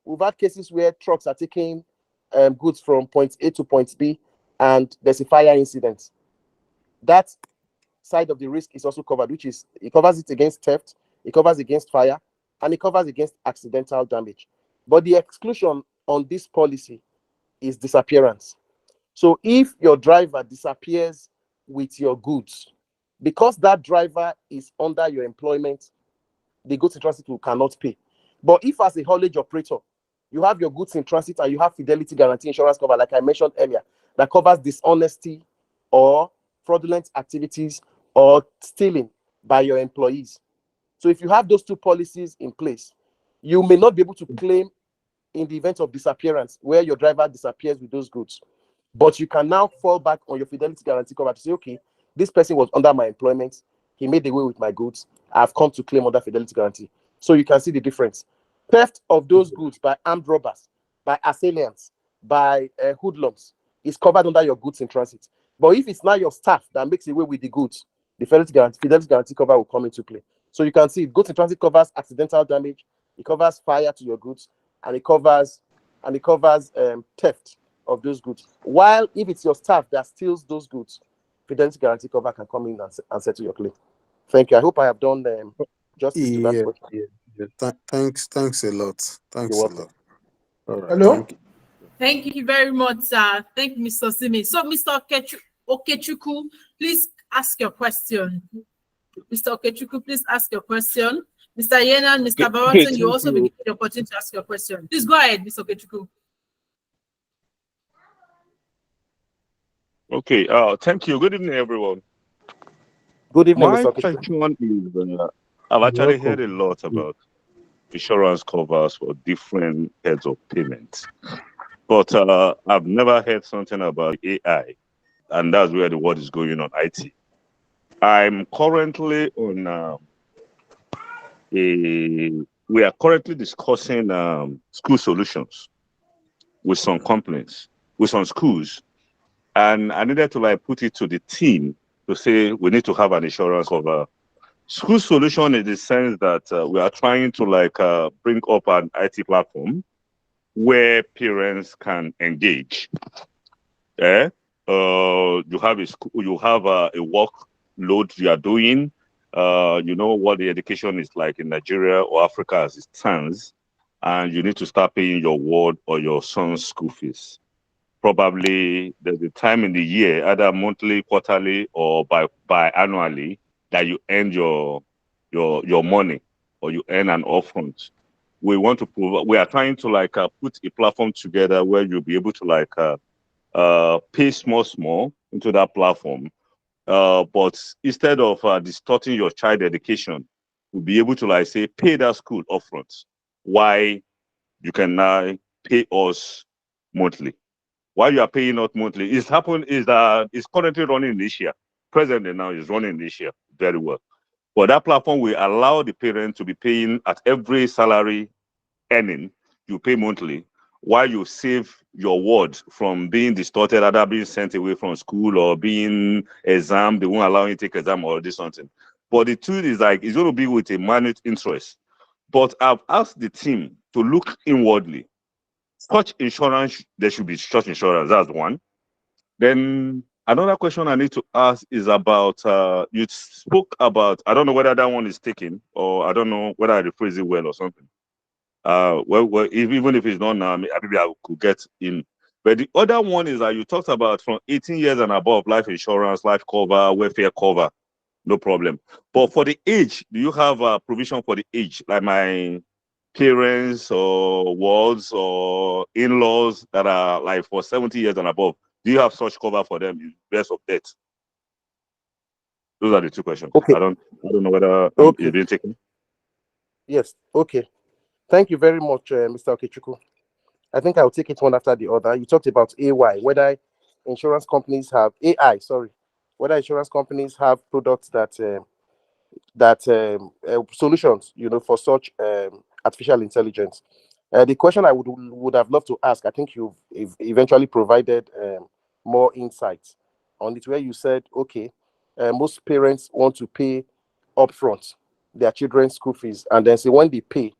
A: We've had cases where trucks are taking goods from point A to point B and there's a fire incident. That side of the risk is also covered, which is it covers it against theft, it covers against fire, and it covers against accidental damage. But the exclusion on this policy is disappearance. So if your driver disappears with your goods, because that driver is under your employment, the goods in transit will cannot pay. But if as a haulage operator, you have your goods in transit and you have fidelity guarantee insurance cover, like I mentioned earlier, that covers dishonesty or fraudulent activities or stealing by your employees. So if you have those two policies in place, you may not be able to claim in the event of disappearance where your driver disappears with those goods. But you can now fall back on your fidelity guarantee cover to say, okay, this person was under my employment. He made away with my goods. I've come to claim under fidelity guarantee. So you can see the difference. Theft of those goods by armed robbers, by assailants, by hoodlums is covered under your goods in transit. But if it's not your staff that makes away with the goods, the fidelity guarantee cover will come into play. So you can see goods in transit covers accidental damage, it covers fire to your goods, and it covers theft of those goods. While if it's your staff that steals those goods, fidelity guarantee cover can come in and settle your claim. Thank you. I hope I have done justice to that
E: yeah,
A: question.
E: yeah. Yeah. Thanks a lot.
A: You're
E: Thanks a
A: welcome.
E: lot. All right,
F: Hello?
E: thank you.
B: Thank you very much, sir. Thank you, Mr. Osimi. So, Mr. Okechukwu, please ask your question. Mr. Okechukwu, please ask your question. Mr. Yena and Mr. Bawanton, you also be given the opportunity to ask your question. Please go ahead, Mr. Okechukwu.
G: Okay, thank you. Good evening, everyone.
A: Good evening,
G: My
A: Mr. Okechukwu.
G: question is, I've actually heard a lot about insurance covers for different heads of payment, but I've never heard something about AI, and that's where the world is going on IT. I'm currently on we are currently discussing school solutions with some companies, with some schools, and I needed to put it to the team to say we need to have an insurance cover. School solution in the sense that we are trying to bring up an IT platform where parents can engage. You have a work load you are doing. You know what the education is like in Nigeria or Africa as it stands, and you need to start paying your ward or your son's school fees. Probably there's a time in the year, either monthly, quarterly, or by annually, that you earn your money or you earn an upfront. We want to we are trying to put a platform together where you'll be able to pay small into that platform. But instead of distorting your child education, we'll be able to say pay that school upfront. Why you can now pay us monthly. Why you are paying not monthly? It's currently running this year. Presently now is running this year very well. But that platform will allow the parent to be paying at every salary earning, you pay monthly, while you save your word from being distorted, either being sent away from school or being exam, they won't allow you to take exam or do something. But the truth is like it's going to be with a managed interest. But I've asked the team to look inwardly. Such insurance, there should be such insurance. That's one. Then another question I need to ask is about you spoke about, I don't know whether that one is taken or I don't know whether I rephrase it well or something. Well, even if it's not now, maybe I could get in. But the other one is that you talked about from 18 years and above, life insurance, life cover, welfare cover, no problem. But for the age, do you have a provision for the age? Like my parents or wards or in-laws that are like for 70 years and above, do you have such cover for them in case of death? Those are the two questions.
A: Okay.
G: I don't know whether
A: Okay.
G: it's been taken.
A: Yes. Okay. Thank you very much, Mr. Okechukwu. I think I'll take it one after the other. You talked about AY, whether insurance companies have AI, sorry, whether insurance companies have products that solutions, for such artificial intelligence. The question I would have loved to ask, I think you've eventually provided more insights on it, where you said, okay, most parents want to pay upfront their children's school fees, and then say when they pay,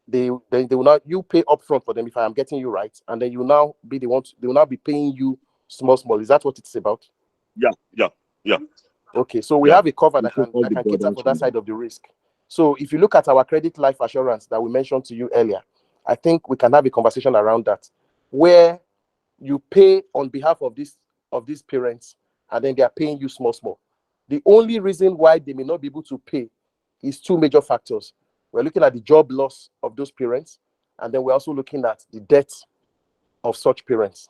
A: they will not, you pay upfront for them, if I am getting you right, and then you now be the one they will now be paying you small. Is that what it's about?
G: Yeah.
A: Okay, so we
G: Yeah.
A: have a cover that
G: You
A: can
G: took all the
A: cater
G: burdens
A: for
G: from
A: that side of the risk. So if you look at our credit life assurance that we mentioned to you earlier, I think we can have a conversation around that, where you pay on behalf of these parents, and then they are paying you small. The only reason why they may not be able to pay is two major factors. We're looking at the job loss of those parents, and then we're also looking at the death of such parents.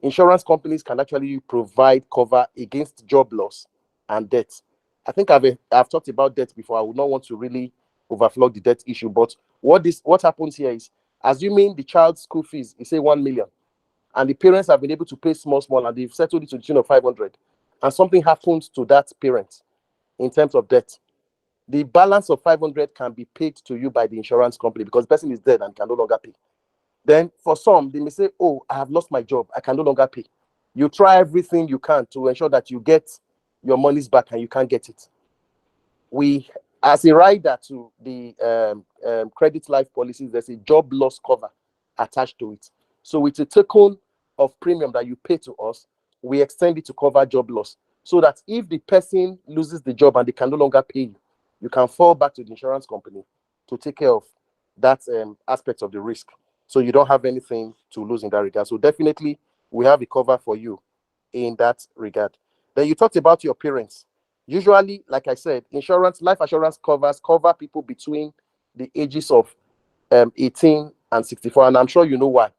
A: Insurance companies can actually provide cover against job loss and death. I think I've talked about death before. I would not want to really overflow the death issue, but what happens here is, assuming the child's school fees is say 1 million, and the parents have been able to pay small, and they've settled it to the tune of 500, and something happens to that parent in terms of death, the balance of 500 can be paid to you by the insurance company because the person is dead and can no longer pay. Then for some, they may say, oh, I have lost my job, I can no longer pay. You try everything you can to ensure that you get your monies back, and you can't get it. We, as a rider to the credit life policies, there's a job loss cover attached to it. So with a token of premium that you pay to us, we extend it to cover job loss, so that if the person loses the job and they can no longer pay you, you can fall back to the insurance company to take care of that aspect of the risk. So you don't have anything to lose in that regard. So definitely we have a cover for you in that regard. Then you talked about your parents. Usually, like I said, life assurance cover people between the ages of 18 and 64. And I'm sure you know why.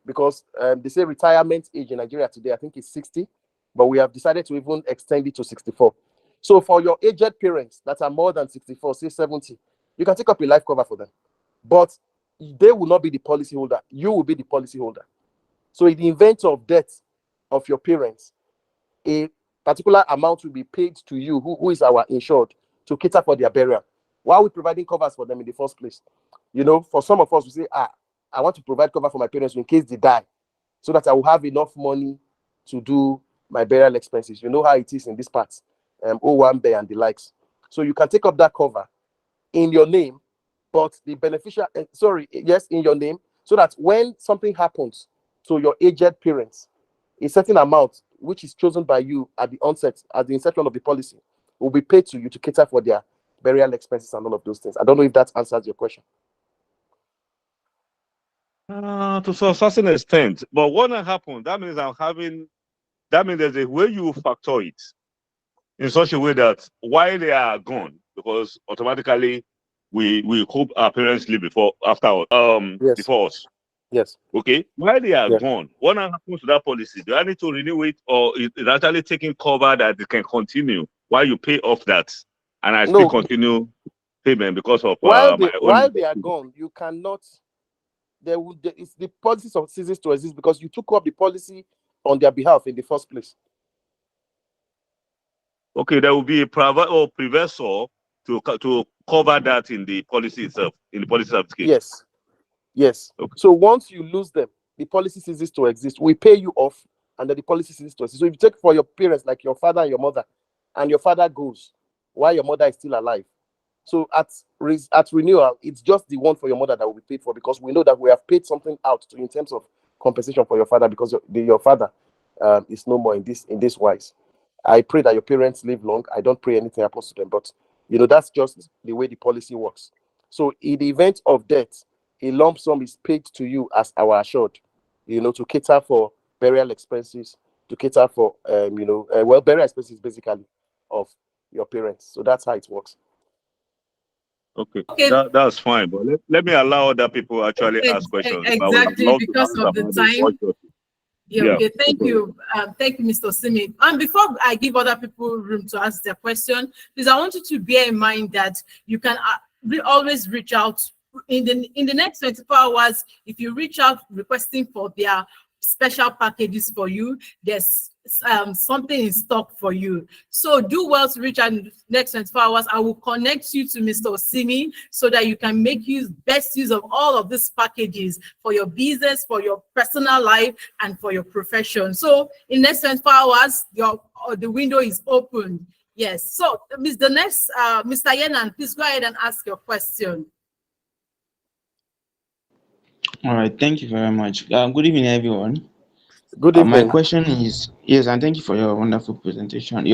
A: Because they say retirement age in Nigeria today, I think is 60, but we have decided to even extend it to 64. So for your aged parents that are more than 64, say 70, you can take up a life cover for them. But they will not be the policy holder. You will be the policy holder. So in the event of death of your parents, a particular amount will be paid to you, who is our insured, to cater for their burial. Why are we providing covers for them in the first place? For some of us, we say, I want to provide cover for my parents in case they die, so that I will have enough money to do my burial expenses. You know how it is in this part, Owambe and the likes. So you can take up that cover in your name, but the beneficiary, in your name, so that when something happens to your aged parents, a certain amount, which is chosen by you at the inception of the policy, will be paid to you to cater for their burial expenses and all of those things. I don't know if that answers your question.
G: To a certain extent, but what happened? That means there's a way you factor it in such a way that while they are gone, because automatically we hope our parents live before us.
A: Yes.
G: Okay, while they are
A: Yeah.
G: gone, what happens to that policy? Do I need to renew it, or is it actually taking cover that it can continue while you pay off that, and I still continue payment because of
A: while
G: own.
A: they are gone, you cannot. It's the policy ceases to exist because you took up the policy on their behalf in the first place.
G: Okay, there will be a preversor to cover that in the policy itself, in the policy application.
A: Yes.
G: Okay.
A: So once you lose them, the policy ceases to exist. We pay you off, and then the policy ceases to exist. So if you take for your parents, like your father and your mother, and your father goes, while your mother is still alive. So at renewal, it's just the one for your mother that will be paid for, because we know that we have paid something out to in terms of compensation for your father, because your father is no more in this wise. I pray that your parents live long. I don't pray anything happens to them, but that's just the way the policy works. So in the event of death, a lump sum is paid to you as our assured, to cater for burial expenses, to cater for burial expenses basically of your parents. So that's how it works.
G: Okay,
B: Okay.
G: that's fine. But let me allow other people actually ask questions. But I would have
B: Exactly,
G: loved to
B: because
G: ask
B: of the
G: about the
B: time.
G: budget.
B: Yeah,
G: Yeah,
B: okay.
G: no problem.
B: Thank you, Mr. Osimi. And before I give other people room to ask their question, please, I want you to bear in mind that you can always reach out in the next 24 hours. If you reach out requesting for their special packages for you, there's something in stock for you. So do well to reach out in the next 24 hours. I will connect you to Mr. Osimi so that you can make best use of all of these packages for your business, for your personal life, and for your profession. So in the next 24 hours, the window is open. Yes. So Mr. Yenan, please go ahead and ask your question.
F: All right, thank you very much. Good evening, everyone.
A: Good
F: My
A: evening.
F: question is yes, and thank you for your wonderful presentation.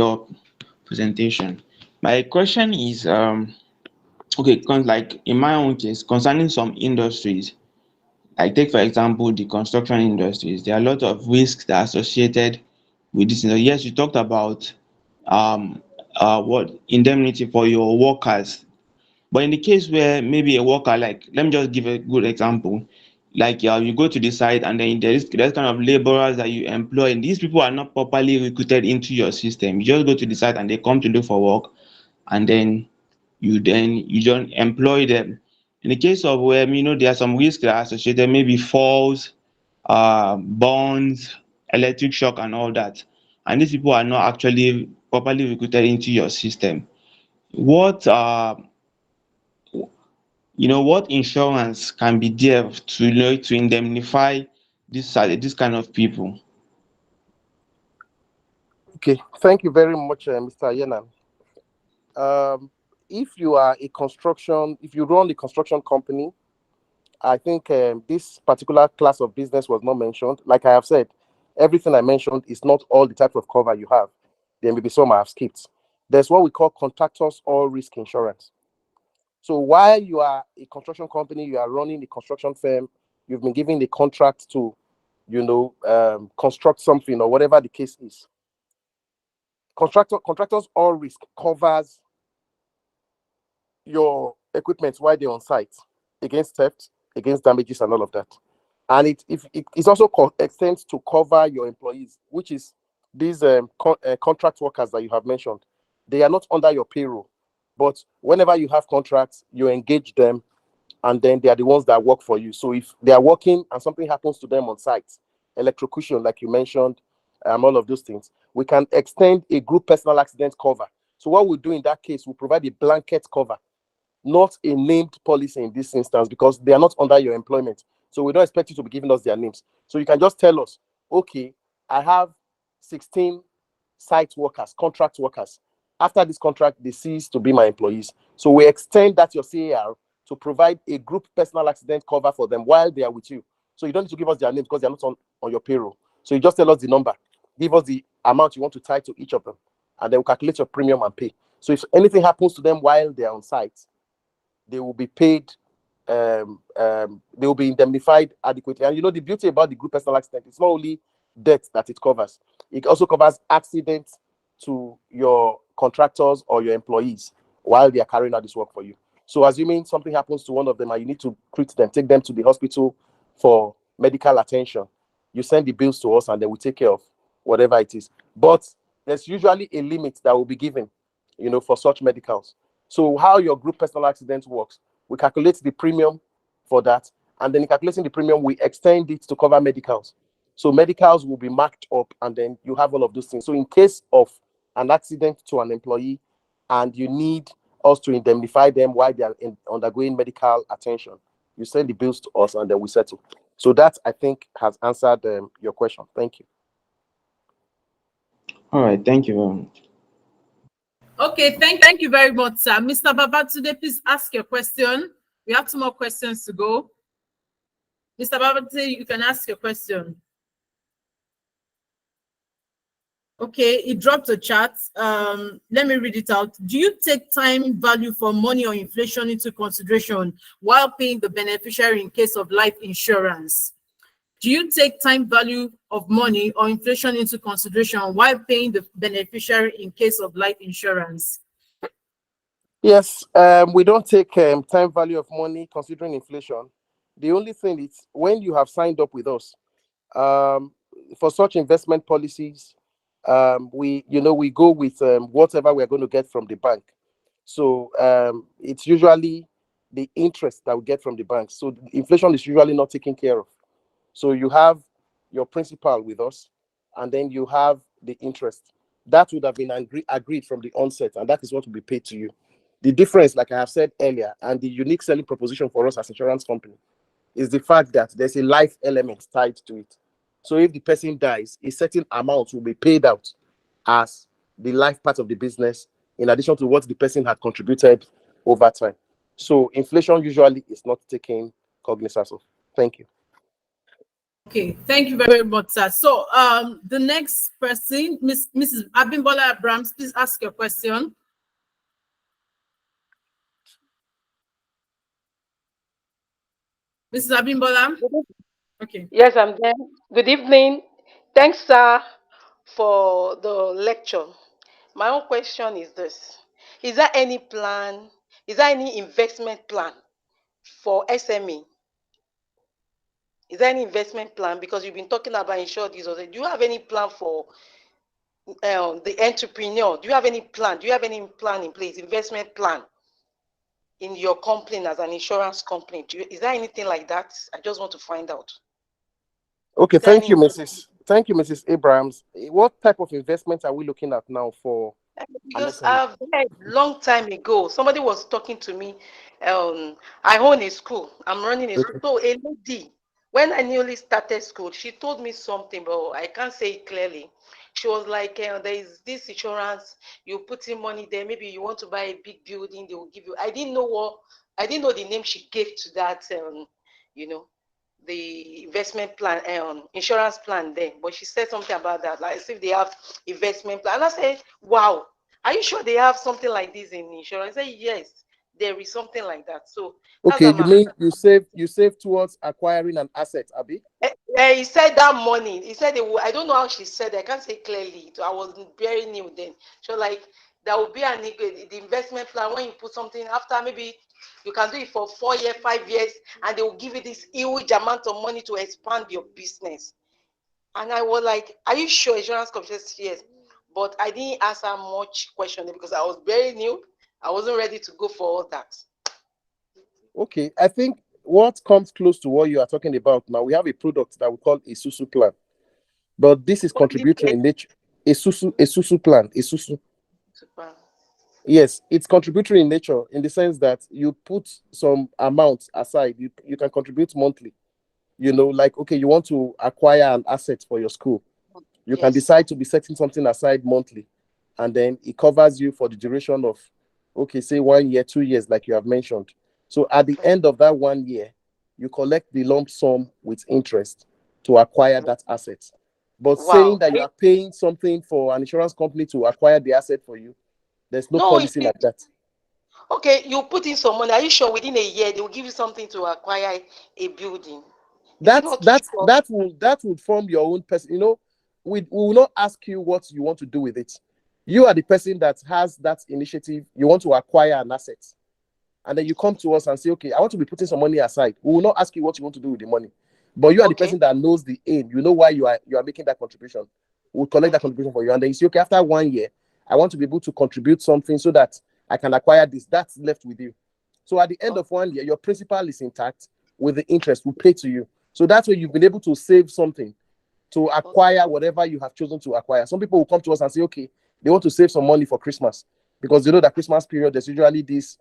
F: My question is okay, like in my own case, concerning some industries, like take for example the construction industries, there are a lot of risks that are associated with this. Yes, you talked about what indemnity for your workers. But in the case where maybe a worker, like let me just give a good example, like you go to the site and then there's kind of laborers that you employ, and these people are not properly recruited into your system. You just go to the site and they come to look for work, and then you don't employ them. In the case of where there are some risks that are associated, maybe falls, burns, electric shock, and all that, and these people are not actually properly recruited into your system. What what insurance can be there to indemnify this kind of people?
A: Okay, thank you very much, Mr. Yenan. If you are if you run a construction company, I think this particular class of business was not mentioned. Like I have said, everything I mentioned is not all the type of cover you have. There may be some I have skipped. There's what we call contractors all risk insurance. So while you are a construction company, you are running a construction firm, you've been given the contract to, construct something or whatever the case is. Contractors all risk covers your equipment while they're on site against theft, against damages, and all of that. And it's also extends to cover your employees, which is these contract workers that you have mentioned. They are not under your payroll, but whenever you have contracts, you engage them, and then they are the ones that work for you. So if they are working and something happens to them on site, electrocution, like you mentioned, all of those things, we can extend a group personal accident cover. So what we do in that case, we provide a blanket cover, not a named policy in this instance, because they are not under your employment. So we don't expect you to be giving us their names. So you can just tell us, okay, I have 16 site workers, contract workers. After this contract, they cease to be my employees. So we extend that your CAR to provide a group personal accident cover for them while they are with you. So you don't need to give us their names because they're not on your payroll. So you just tell us the number, give us the amount you want to tie to each of them, and then we'll calculate your premium and pay. So if anything happens to them while they're on site, they will be paid, they will be indemnified adequately. And the beauty about the group personal accident, it's not only death that it covers, it also covers accidents to your contractors or your employees while they are carrying out this work for you. So assuming something happens to one of them and you need to treat them, take them to the hospital for medical attention, you send the bills to us and then we take care of whatever it is. But there's usually a limit that will be given, for such medicals. So how your group personal accident works, we calculate the premium for that, and then in calculating the premium, we extend it to cover medicals. So medicals will be marked up, and then you have all of those things. So in case of an accident to an employee, and you need us to indemnify them while they are undergoing medical attention, you send the bills to us, and then we settle. So that, I think, has answered your question. Thank you.
F: All right, thank you very much.
B: Okay, thank you very much, sir. Mr. Babatunde, please ask your question. We have 2 more questions to go. Mr. Babatunde, you can ask your question. Okay, it dropped a chat. Let me read it out. Do you take time value for money or inflation into consideration while paying the beneficiary in case of life insurance? Do you take time value of money or inflation into consideration while paying the beneficiary in case of life insurance?
A: Yes, we don't take time value of money considering inflation. The only thing is when you have signed up with us, um, for such investment policies, we go with whatever we're going to get from the bank. So it's usually the interest that we get from the bank. So inflation is usually not taken care of. So you have your principal with us, and then you have the interest. That would have been agreed from the onset, and that is what will be paid to you. The difference, like I have said earlier, and the unique selling proposition for us as insurance company is the fact that there's a life element tied to it. So if the person dies, a certain amount will be paid out as the life part of the business, in addition to what the person had contributed over time. So inflation usually is not taken cognizance of. Thank you.
B: Okay, thank you very much, sir. So the next person, Mrs. Abimbola Abrams, please ask your question. Mrs. Abimbola? Okay.
C: Yes, I'm there. Good evening. Thanks, sir, for the lecture. My own question is this. Is there any plan, is there any investment plan for SME? Is there any investment plan? Because you've been talking about insurance. Do you have any plan for the entrepreneur? Do you have any plan? Do you have any plan in place, investment plan in your company as an insurance company? Is there anything like that? I just want to find out.
A: Okay,
C: Is there
A: thank
C: any
A: you, Mrs. Abrams. What type of investment are we looking at now for an
C: Because
A: SME?
C: I've heard long time ago, somebody was talking to me. I own a school. I'm running a school.
A: Okay.
C: So a lady, when I newly started school, she told me something, but I can't say it clearly. She was like, there is this insurance. You put in money there. Maybe you want to buy a big building. They will give you. I didn't know the name she gave to that. You know, the investment plan, insurance plan there. But she said something about that, like as if they have investment plan. And I said, wow, are you sure they have something like this in insurance? I said, yes, there is something like that. So that's
A: Okay,
C: what
A: you
C: my
A: mean you save towards acquiring an asset, Abby?
C: he said that money. He said I don't know how she said it. I can't say clearly. So I was very new then. So like there will be the investment plan when you put something after maybe you can do it for 4 years, 5 years, and they will give you this huge amount of money to expand your business. And I was like, are you sure insurance company says yes? But I didn't answer much question because I was very new. I wasn't ready to go for all that.
A: Okay, I think what comes close to what you are talking about now, we have a product that we call a Susu plan, but this is
C: What did you
A: contributory
C: say?
A: in nature. A Susu plan, a Susu.
C: Super.
A: Yes, it's contributory in nature in the sense that you put some amount aside. You can contribute monthly. Like, okay, you want to acquire an asset for your school. You can
C: Yes.
A: decide to be setting something aside monthly, and then it covers you for the duration of, okay, say 1 year, 2 years, like you have mentioned. So at the end of that 1 year, you collect the lump sum with interest to acquire that asset. But saying
C: Wow.
A: that you are paying something for an insurance company to acquire the asset for you, there's no
C: No,
A: policy like that.
C: okay, you put in some money. Are you sure within a year they will give you something to acquire a building? Is it
A: That's
C: not
A: that's
C: sure?
A: that would form your own person. We will not ask you what you want to do with it. You are the person that has that initiative. You want to acquire an asset, and then you come to us and say, okay, I want to be putting some money aside. We will not ask you what you want to do with the money, but you are the
C: Okay.
A: person that knows the aim. You know why you are making that contribution. We'll collect that
C: Okay.
A: contribution for you, and then you say, okay, after 1 year, I want to be able to contribute something so that I can acquire this. That's left with you. So at the end
C: Oh,
A: of 1 year, your principal is intact with the interest will pay to you. So that's where you've been able to save something to
C: okay.
A: acquire whatever you have chosen to acquire. Some people will come to us and say, okay, they want to save some money for Christmas because they know that Christmas period there's usually this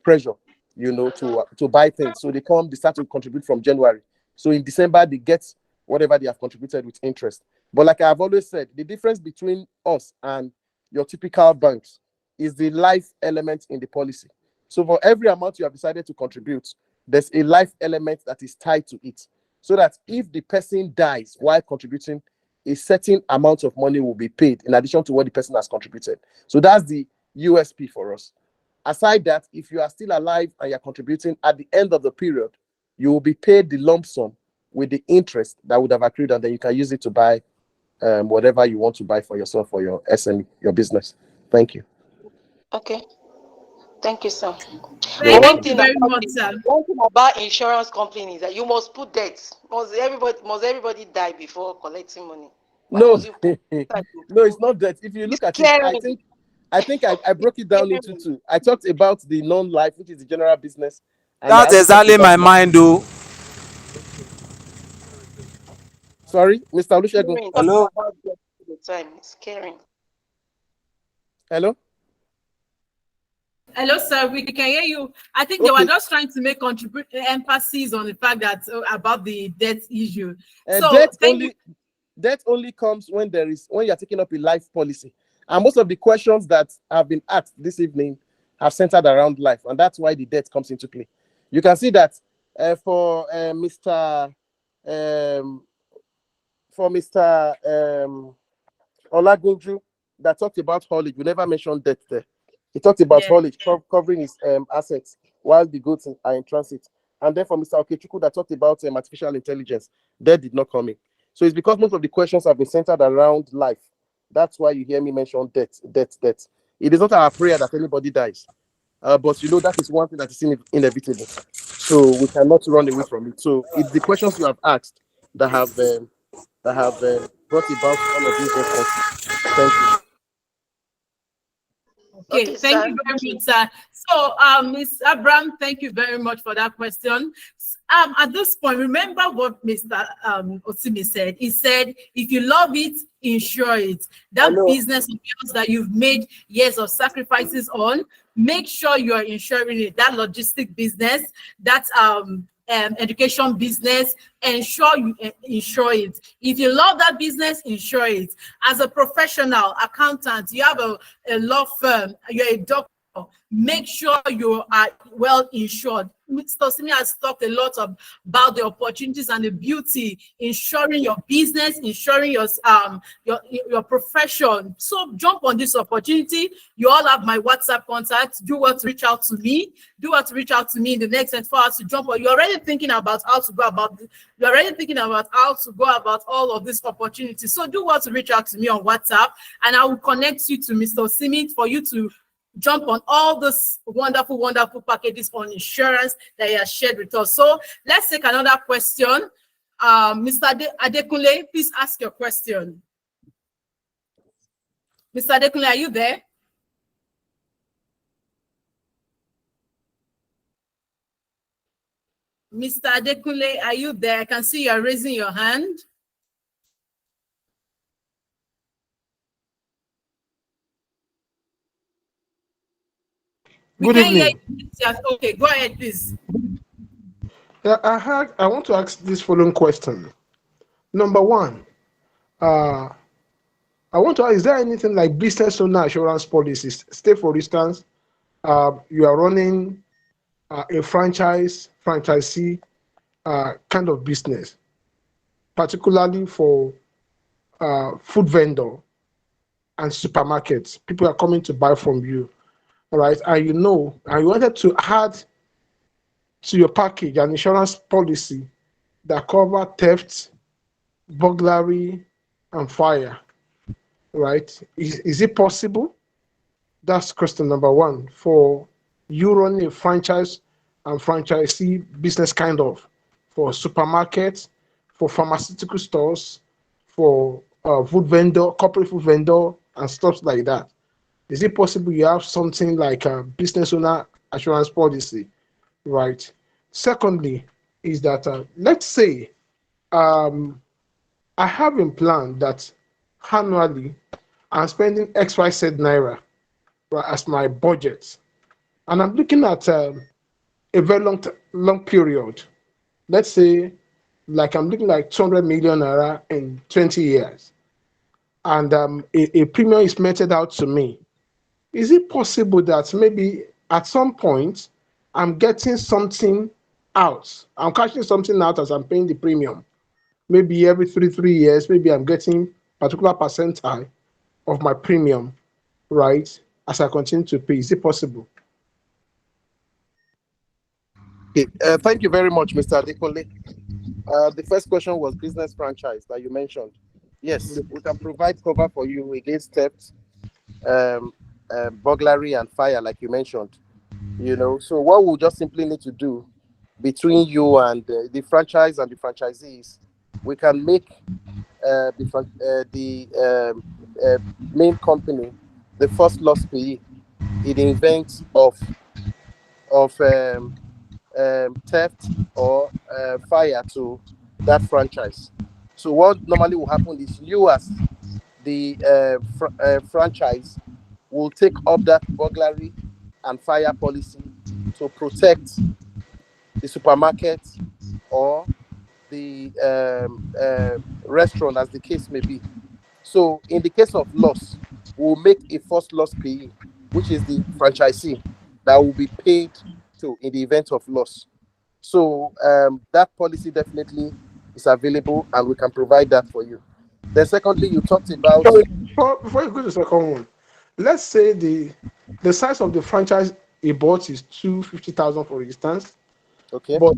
A: pressure, to buy things. So they start to contribute from January. So in December they get whatever they have contributed with interest. But like I have always said, the difference between us and your typical banks, is the life element in the policy. So for every amount you have decided to contribute, there's a life element that is tied to it. So that if the person dies while contributing, a certain amount of money will be paid in addition to what the person has contributed. So that's the USP for us. Aside that, if you are still alive and you're contributing at the end of the period, you will be paid the lump sum with the interest that would have accrued, and then you can use it to buy whatever you want to buy for yourself or your SME, your business. Thank you.
C: Okay. Thank you, sir. But
B: Thank you very much, sir.
C: one thing about insurance companies is that you must put debts. Must everybody die before collecting money? Why
A: No,
C: must you put that?
A: no, it's not that. If you look at it, I broke it down into two. I talked about the non-life, which is the general business, and I
D: That's
A: also talked
D: exactly
A: about
D: my mind, though.
A: sorry, Mr. Olusegun.
C: Talking
D: Hello.
C: about debt all the time. It's scary.
A: Hello.
B: Hello, sir. We can hear you. I think they
A: Okay.
B: were just trying to make emphasis on the fact that about the debt issue. So
A: Debt only comes when you're taking up a life policy, and most of the questions that have been asked this evening have centered around life, and that's why the debt comes into play. You can see that for Mr. Um, Olagunju that talked about haulage. We never mentioned debt there. He talked about
B: Yeah.
A: haulage covering his assets while the goods are in transit. And then for Mr. Okechukwu that talked about artificial intelligence, debt did not come in. So it's because most of the questions have been centered around life. That's why you hear me mention debt. It is not our prayer that anybody dies. But that is one thing that is inevitable. So we cannot run away from it. So it's the questions you have asked that have brought about all of these responses. Thank you.
B: Okay,
C: Okay,
B: thank
C: sir.
B: you very much, sir. So, Ms. Abraham, thank you very much for that question. At this point, remember what Mr. Osimi said. He said, if you love it, insure it. That business of yours that you've made years of sacrifices on, make sure you are insuring it. That logistic business, that education business, ensure you insure it. If you love that business, insure it. As a professional accountant, you have a law firm, you're a doctor, make sure you are well insured. Mr. Osimi has talked a lot about the opportunities and the beauty, insuring your business, insuring your profession. So jump on this opportunity. You all have my WhatsApp contact. Do what to reach out to me. Do what to reach out to me in the next 24 hours to jump on. You're already thinking about how to go about all of these opportunities. So do what to reach out to me on WhatsApp, and I will connect you to Mr. Osimi for you to jump on all those wonderful, wonderful packages on insurance that he has shared with us. So let's take another question. Mr. Adekunle, please ask your question. Mr. Adekunle, are you there? Mr. Adekunle, are you there? I can see you're raising your hand.
H: Good evening.
B: Okay, go ahead, please.
H: Yeah, I want to ask this following question. Number one, I want to ask, is there anything like business owner assurance policies? Say, for instance, you are running a franchisee kind of business, particularly for food vendor and supermarkets. People are coming to buy from you, all right? And you wanted to add to your package an insurance policy that cover theft, burglary, and fire, right? Is it possible? That's question number one. For you running a franchise and franchisee business kind of, for supermarkets, for pharmaceutical stores, for food vendor, corporate food vendor, and stuff like that. Is it possible you have something like a business owner assurance policy, right? Secondly, is that let's say I have in plan that annually I'm spending XYZ naira, right, as my budget, and I'm looking at a very long period. Let's say, like I'm looking like 200 million naira in 20 years. and a premium is meted out to me, is it possible that maybe at some point I'm getting something out? I'm cashing something out as I'm paying the premium. Maybe every three years, maybe I'm getting particular percentile of my premium, right? As I continue to pay. Is it possible?
A: Okay, thank you very much, Mr. Adekunle. The first question was business franchise that you mentioned. Yes, we can provide cover for you against theft, um, burglary, and fire, like you mentioned. So what we'll just simply need to do between you and the franchise and the franchisees, we can make the main company the first loss payee in the event of theft or fire to that franchise. So what normally will happen is you, as the franchise, will take up that burglary and fire policy to protect the supermarket or the restaurant, as the case may be. So in the case of loss, we'll make a first loss payee, which is the franchisee that will be paid to in the event of loss. So that policy definitely is available, and we can provide that for you. Then secondly, you talked about,
H: Sorry, before you go to the second one, let's say the size of the franchise he bought is 250,000, for instance,
A: okay.
H: but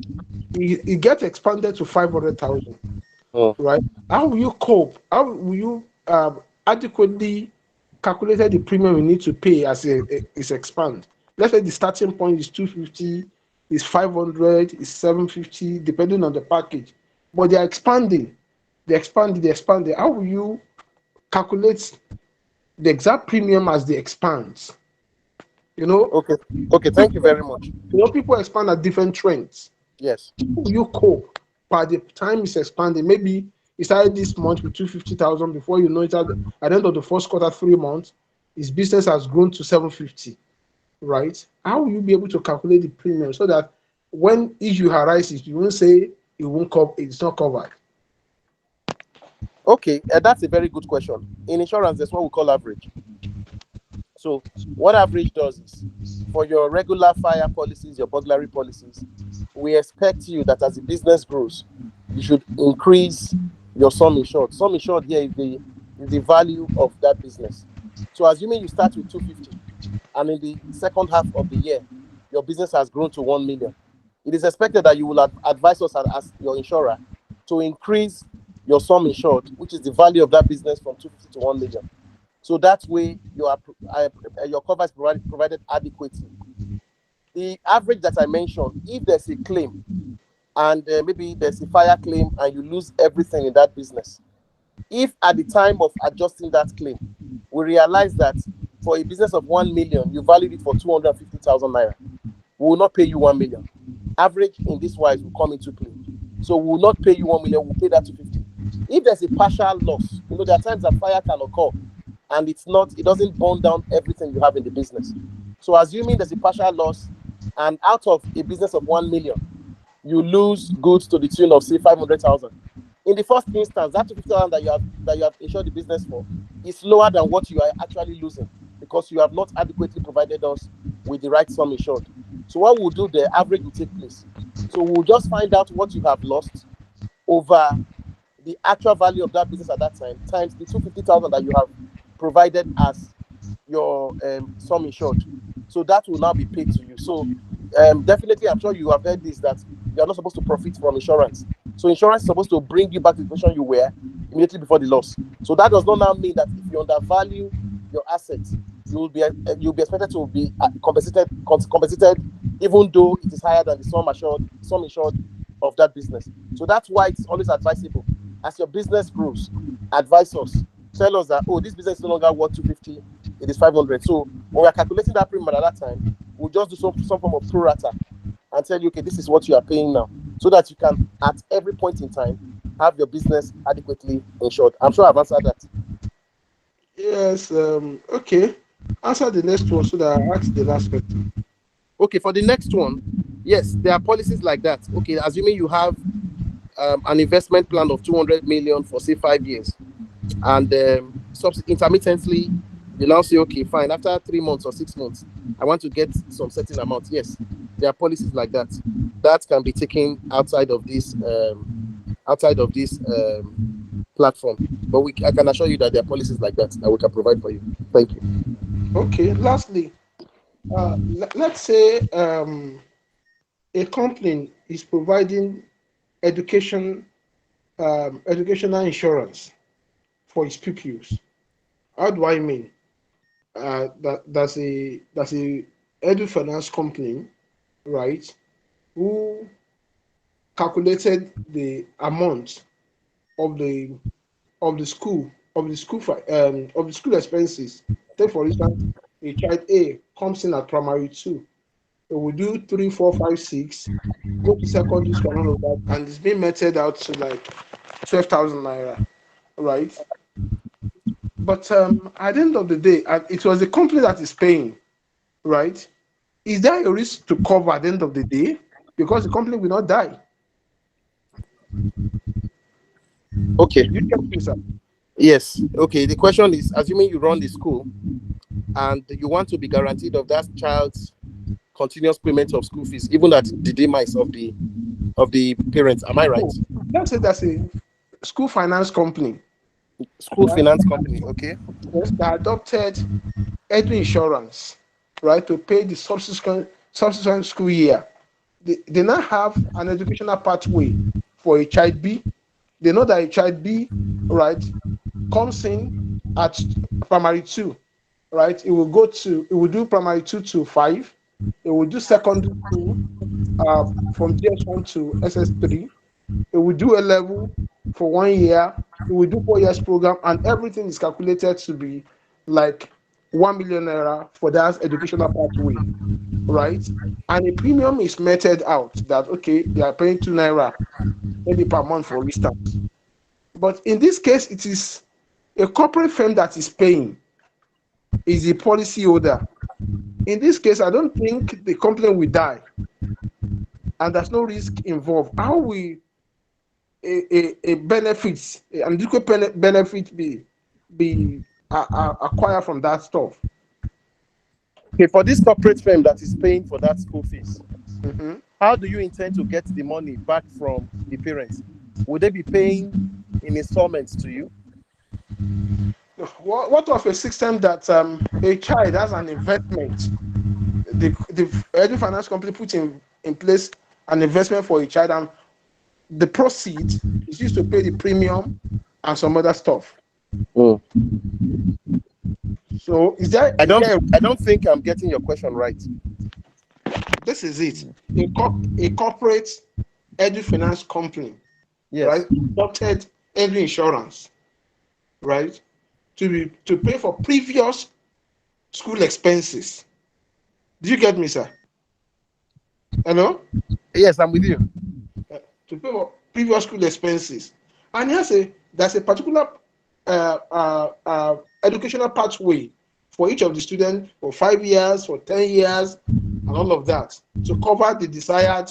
H: it gets expanded to 500,000,
A: Oh,
H: right? How will you cope? How will you adequately calculate the premium you need to pay as it expands? Let's say the starting point is 250, is 500, is 750, depending on the package. But they are expanding. They expanding. How will you calculate the exact premium as they expand? You know,
A: okay. Okay, thank you very much.
H: people expand at different trends.
A: Yes.
H: How will you cope by the time it's expanding? Maybe it started this month with 250,000. Before you know it, at the end of the first quarter, 3 months, his business has grown to 750. Right? How will you be able to calculate the premium so that when issue arises, you won't say it won't cover, it's not covered?
A: Okay, that's a very good question. In insurance, there's what we call average. So what average does is, for your regular fire policies, your burglary policies, we expect you that as the business grows, you should increase your sum insured. Sum insured here is the value of that business. So assuming you start with 250, and in the second half of the year, your business has grown to 1 million, it is expected that you will advise us as your insurer to increase your sum insured, which is the value of that business, from 250 to 1 million. So that way, your cover is provided adequately. The average that I mentioned, if there's a claim and maybe there's a fire claim and you lose everything in that business, if at the time of adjusting that claim, we realize that for a business of 1 million, you valued it for 250,000 naira, we will not pay you 1 million. Average in this wise will come into play. So we will not pay you 1 million, we'll pay that 250. If there's a partial loss, there are times that fire can occur and it doesn't burn down everything you have in the business. So assuming there's a partial loss, and out of a business of 1 million, you lose goods to the tune of, say, 500,000. In the first instance, that 250,000 that you have insured the business for is lower than what you are actually losing, because you have not adequately provided us with the right sum insured. So what we'll do, the average will take place. So we'll just find out what you have lost over the actual value of that business at that time, times the 250,000 that you have provided as your sum insured. So that will now be paid to you. So definitely, I'm sure you have heard this, that you are not supposed to profit from insurance. So insurance is supposed to bring you back to the position you were immediately before the loss. So that does not now mean that if you undervalue your assets, you'll be expected to be compensated, even though it is higher than the sum insured of that business. So that's why it's always advisable, as your business grows, advise us. Tell us that, oh, this business is no longer worth 250, it is 500. So when we are calculating that premium at that time, we'll just do some form of pro rata and tell you, okay, this is what you are paying now, so that you can, at every point in time, have your business adequately insured. I'm sure I've answered that.
H: Yes. Okay. Answer the next one so that I ask the last question.
A: Okay, for the next one, yes, there are policies like that. Okay, assuming you have an investment plan of 200 million for, say, 5 years, and intermittently, you now say, okay, fine, after 3 months or 6 months, I want to get some certain amount. Yes, there are policies like that that can be taken outside of this platform. But I can assure you that there are policies like that we can provide for you. Thank you.
H: Okay. Lastly, let's say a company is providing educational insurance for its pupils. How do I mean? That's a edu finance company, right? Who calculated the amount of the school of the school expenses. Take for instance, a child A comes in at primary two. So we do 3, 4, 5, 6, go to secondary school and all of that, and it's being meted out to like 12,000 naira, right? But at the end of the day, it was the company that is paying, right? Is there a risk to cover at the end of the day? Because the company will not die.
A: Okay.
H: You get me, sir?
A: Yes. Okay. The question is, assuming you run the school and you want to be guaranteed of that child's continuous payment of school fees, even at the demise of the parents. Am I right?
H: No, let's say that's a school finance company.
A: School
H: Right?
A: finance company. Okay.
H: Yes, they adopted edu insurance, right, to pay the subsequent school year. They now have an educational pathway for a child B. They know that a child B, right, comes in at primary two, right? It will do primary 2 to 5. It will do secondary school from GS1 to SS3. It will do a level for 1 year. It will do 4 years program, and everything is calculated to be like 1 million naira for that educational pathway, right? And a premium is meted out that okay, they are paying 2 naira maybe per month, for instance. But in this case, it is a corporate firm that is paying, is a policy holder. In this case, I don't think the company will die, and there's no risk involved. How will a benefit, an adequate benefit be acquired from that stuff?
A: Okay. For this corporate firm that is paying for that school fees,
H: Mm-hmm.
A: how do you intend to get the money back from the parents? Would they be paying in installments to you?
H: What of a system that a child has an investment? The edu finance company put in place an investment for a child, and the proceeds is used to pay the premium and some other stuff.
A: Mm.
H: So
A: I don't think I'm getting your question right.
H: this is it. A corporate edu finance company,
A: Yes.
H: right, adopted edu insurance, right, to pay for previous school expenses. Do you get me, sir? Hello?
A: Yes, I'm with you.
H: To pay for previous school expenses. And there's a particular educational pathway for each of the students for 5 years, for 10 years, and all of that to cover the desired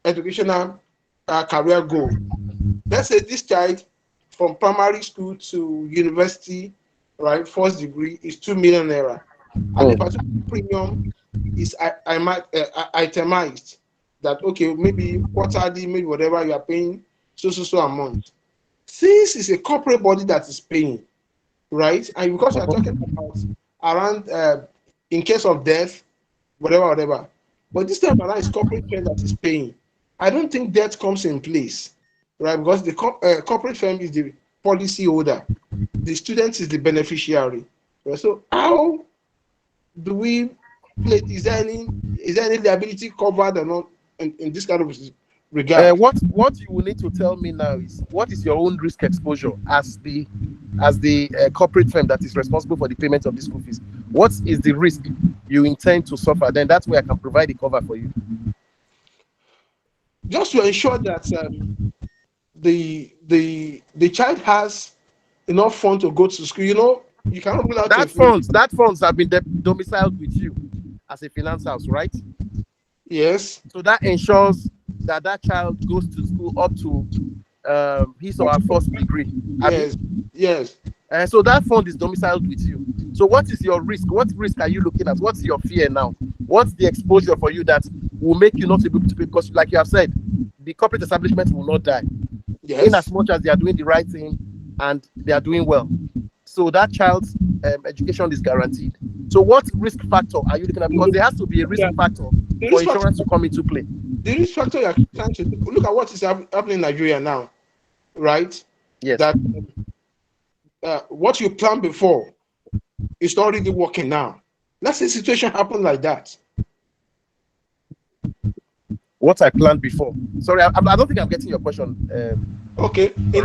H: educational career goal. Let's say this child from primary school to university, right, first degree is 2 million naira. And the particular premium is itemized that okay, maybe quarterly, maybe whatever you are paying, so amount. Since it's a corporate body that is paying, right? And because we are talking about around in case of death, whatever. But this time around, it's corporate firm that is paying. I don't think debt comes in place, right? Because the corporate firm is the policy holder, the student is the beneficiary. Right? So how do we play? Is there any liability covered or not in this kind of regard?
A: What you will need to tell me now is what is your own risk exposure as the corporate firm that is responsible for the payment of the school fees? What is the risk you intend to suffer? Then that's where I can provide the cover for you.
H: Just to ensure that the child has enough fund to go to school. You know, you cannot rule out
A: that funds have been domiciled with you as a finance house, right?
H: Yes.
A: So that ensures that child goes to school up to his or her first degree.
H: Yes. Yes.
A: So that fund is domiciled with you. So what is your risk? What risk are you looking at? What's your fear now? What's the exposure for you that will make you not able to pay? Because like you have said, the corporate establishment will not die in as much as they are doing the right thing and they are doing well. So that child's education is guaranteed. So what risk factor are you looking at? Because there has to be a risk factor for insurance to come into play.
H: The risk factor you're trying to look at what is happening in Nigeria now, right?
A: Yes.
H: That what you planned before is already working now. Let's say situation happened like that.
A: What I planned before. Sorry, I don't think I'm getting your question.
H: Okay, in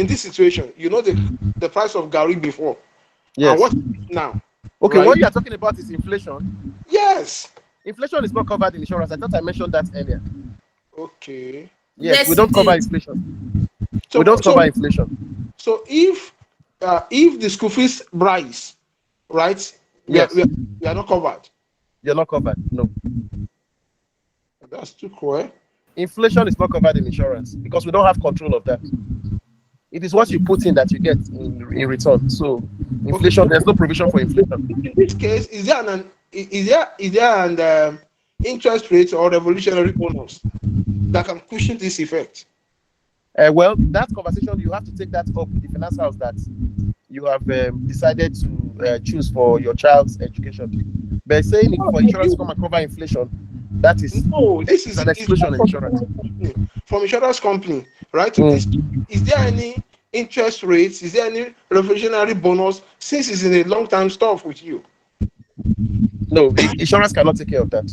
H: this situation, you know the price of Gary before.
A: Yes.
H: And what now?
A: Okay,
H: right?
A: what you are talking about is inflation.
H: Yes.
A: Inflation is not covered in insurance. I thought I mentioned that earlier.
H: Okay.
A: Yes, we don't cover inflation.
H: So
A: we don't cover inflation.
H: So if the school fees rise, right?
A: Yes.
H: We are not covered.
A: You're not covered. No.
H: That's too cruel.
A: Inflation is not covered in insurance because we don't have control of that. It is what you put in that you get in return. So inflation, there's no provision for inflation.
H: In this case, is there an interest rate or revolutionary bonus that can cushion this effect?
A: Well, that conversation, you have to take that up with the finance house that you have decided to choose for your child's education. But saying for insurance to come and cover inflation, that is
H: this is
A: an exclusion in insurance.
H: From insurance company, right? Is there any interest rates? Is there any revolutionary bonus since it's in a long-term stuff with you?
A: No, insurance cannot take care of that.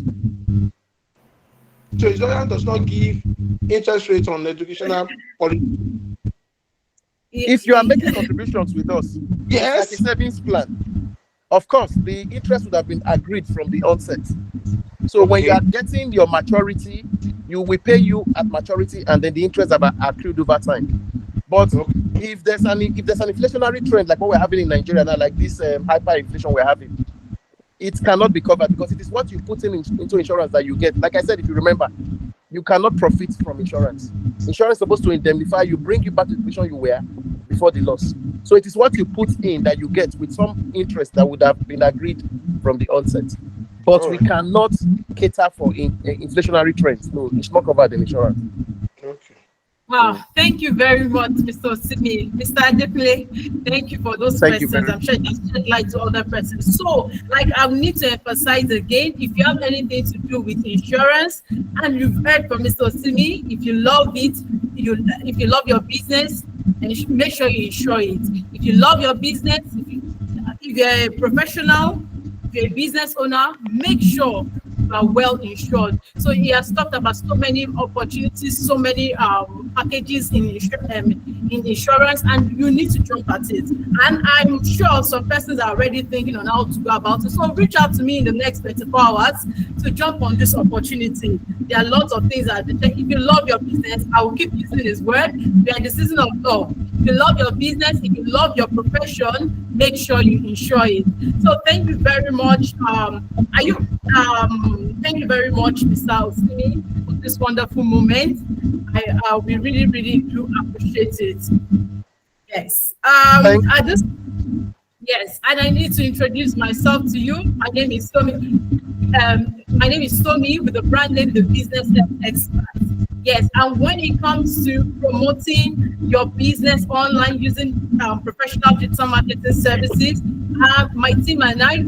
H: So insurance does not give interest rates on educational policy.
A: If you are making contributions with us,
H: yes,
A: like a savings plan, of course, the interest would have been agreed from the onset. So when you are getting your maturity, you will pay you at maturity, and then the interest are accrued over time. But if there's an inflationary trend like what we're having in Nigeria now, like this hyperinflation we're having, it cannot be covered because it is what you put into insurance that you get. Like I said, if you remember, you cannot profit from insurance. Insurance is supposed to indemnify you, bring you back to the position you were before the loss. So it is what you put in that you get with some interest that would have been agreed from the onset. But we cannot cater for inflationary trends. No, it's not covered in insurance.
H: Okay.
B: Wow, thank you very much, Mr. Osimi. Mr. Adekunle, thank you for those questions. I'm sure it shed light to other persons. So, like, I need to emphasize again, if you have anything to do with insurance and you've heard from Mr. Osimi, if you love it, if you love your business, and make sure you insure it. If you love your business, if you're a professional, if you're a business owner, make sure are well insured. So he has talked about so many opportunities, so many packages in insurance, and you need to jump at it. And I'm sure some persons are already thinking on how to go about it. So reach out to me in the next 24 hours to jump on this opportunity. There are lots of things that if you love your business, I will keep using this word. We are in the season of love. If you love your business, if you love your profession, make sure you insure it. So thank you very much. Thank you very much, Mr. Osimi, for this wonderful moment. We really, really do appreciate it. Yes. Yes, and I need to introduce myself to you. My name is Tommy. My name is Tommy with the brand name The Business Expert. Yes, and when it comes to promoting your business online using professional digital marketing services, my team and I,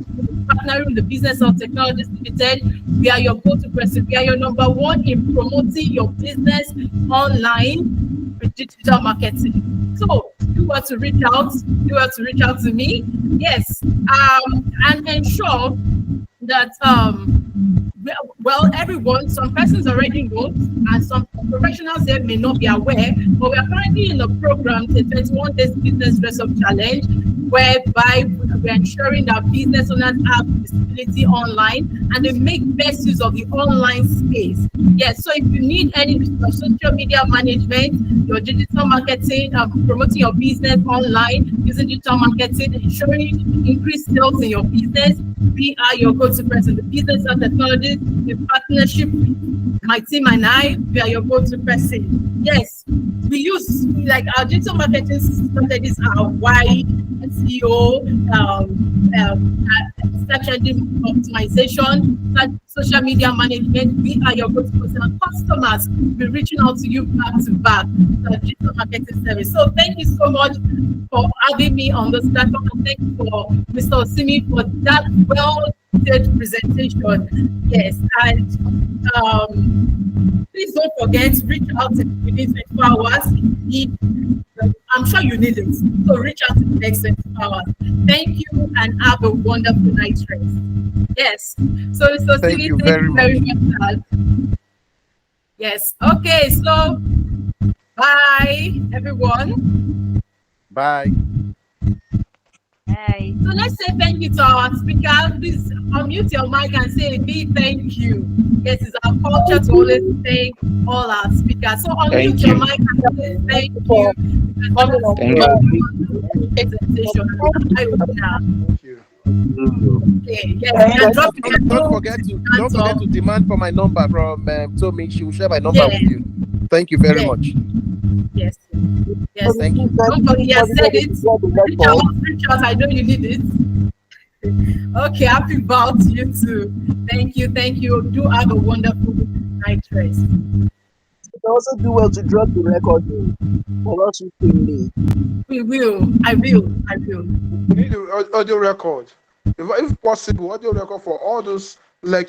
B: partnering with the Business of Technologies Limited, we are your go-to person. We are your number one in promoting your business online with digital marketing. So you want to reach out to me. Yes, and ensure that everyone, some persons already know, and some professionals here may not be aware, but we are currently in a program, the 21 Days Business Dress-Up Challenge, whereby we're ensuring that business owners have visibility online and they make best use of the online space. Yes, so if you need any social media management, your digital marketing, promoting your business online using digital marketing, ensuring increased sales in your business, we are your go-to person. The Business of Technologies in partnership with my team and I, we are your go-to person. Yes, we use like our digital marketing strategies are wide SEO, search engine optimization, social media management. We are your go-to person. And customers will be reaching out to you back to back with our digital marketing service. So thank you so much for having me on this platform, and thank you for Mr. Osimi for that well-detailed presentation. Yes, and please don't forget, reach out within 24 hours. I'm sure you need it. So reach out in the next 24 hours. Thank you and have a wonderful night's rest. Yes. So Mr.
A: Thank
B: Osimi,
A: you
B: thank
A: very
B: you very much. Yes. Okay. So bye, everyone.
A: Bye.
I: Bye.
B: So let's say thank you to our speaker. Please unmute your mic and say a big thank you. Yes, it's our culture to always thank all our speakers. So unmute
F: Thank
B: your
F: you.
B: mic and say thank you.
F: Thank
B: Presentation. I will now.
H: Thank you.
B: Okay, yes, you can drop it.
A: Don't forget to demand for my number from Tommy. She will share my number
B: Yeah.
A: with you. Thank you very
B: Yeah.
A: much.
B: Yes. Yes.
A: Thank you.
B: Don't forget, you said it. Reach out. I know you need it. Okay, happy bow to you too. Thank you. Thank you. Do have a wonderful night rest.
J: You also do well to drop the record for us to play.
B: We will. I will.
H: We need the audio record. If possible, audio record for all those lectures.